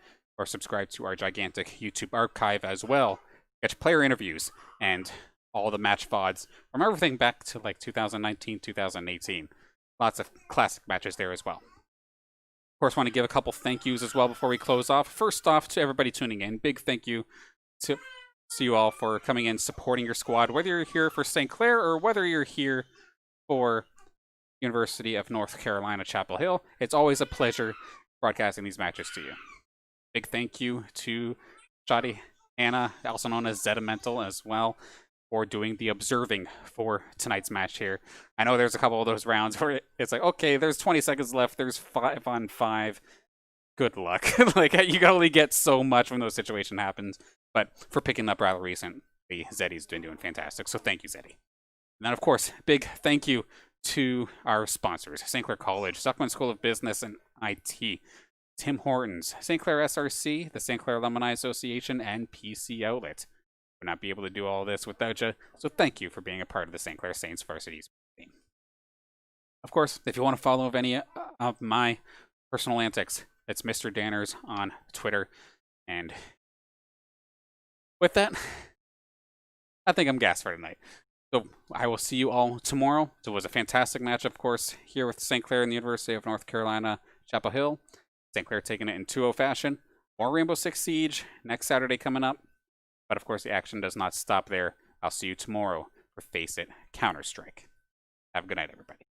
subscribe to our gigantic YouTube archive as well. Get player interviews and all the match VODs from everything back to like 2019, 2018. Lots of classic matches there as well. Of course, want to give a couple thank yous as well before we close off. First off, to everybody tuning in, big thank you to you all for coming in, supporting your squad, whether you're here for St. Clair or whether you're here for University of North Carolina, Chapel Hill. It's always a pleasure broadcasting these matches to you. Big thank you to Shadi Anna, also known as Zedimental, as well, for doing the observing for tonight's match here. I know there's a couple of those rounds where it's like, okay, there's 20 seconds left, there's 5 on 5. Good luck. Like, you can only get so much when those situation happens. But for picking up rather recently, Zeddy's been doing fantastic. So thank you, Zeddy. And then, of course, big thank you to our sponsors, St. Clair College, Zuckman School of Business and IT, Tim Hortons, St. Clair SRC, the St. Clair Alumni Association, and PC Outlet. Would not be able to do all this without you, so thank you for being a part of the St. Clair Saints varsity team. Of course, if you want to follow any of my personal antics, it's Mr. Danners on Twitter. And with that, I think I'm gassed for tonight. So I will see you all tomorrow. So it was a fantastic match, of course, here with St. Clair and the University of North Carolina, Chapel Hill. St. Clair taking it in 2-0 fashion. More Rainbow Six Siege next Saturday coming up. But of course, the action does not stop there. I'll see you tomorrow for FaceIT Counter-Strike. Have a good night, everybody.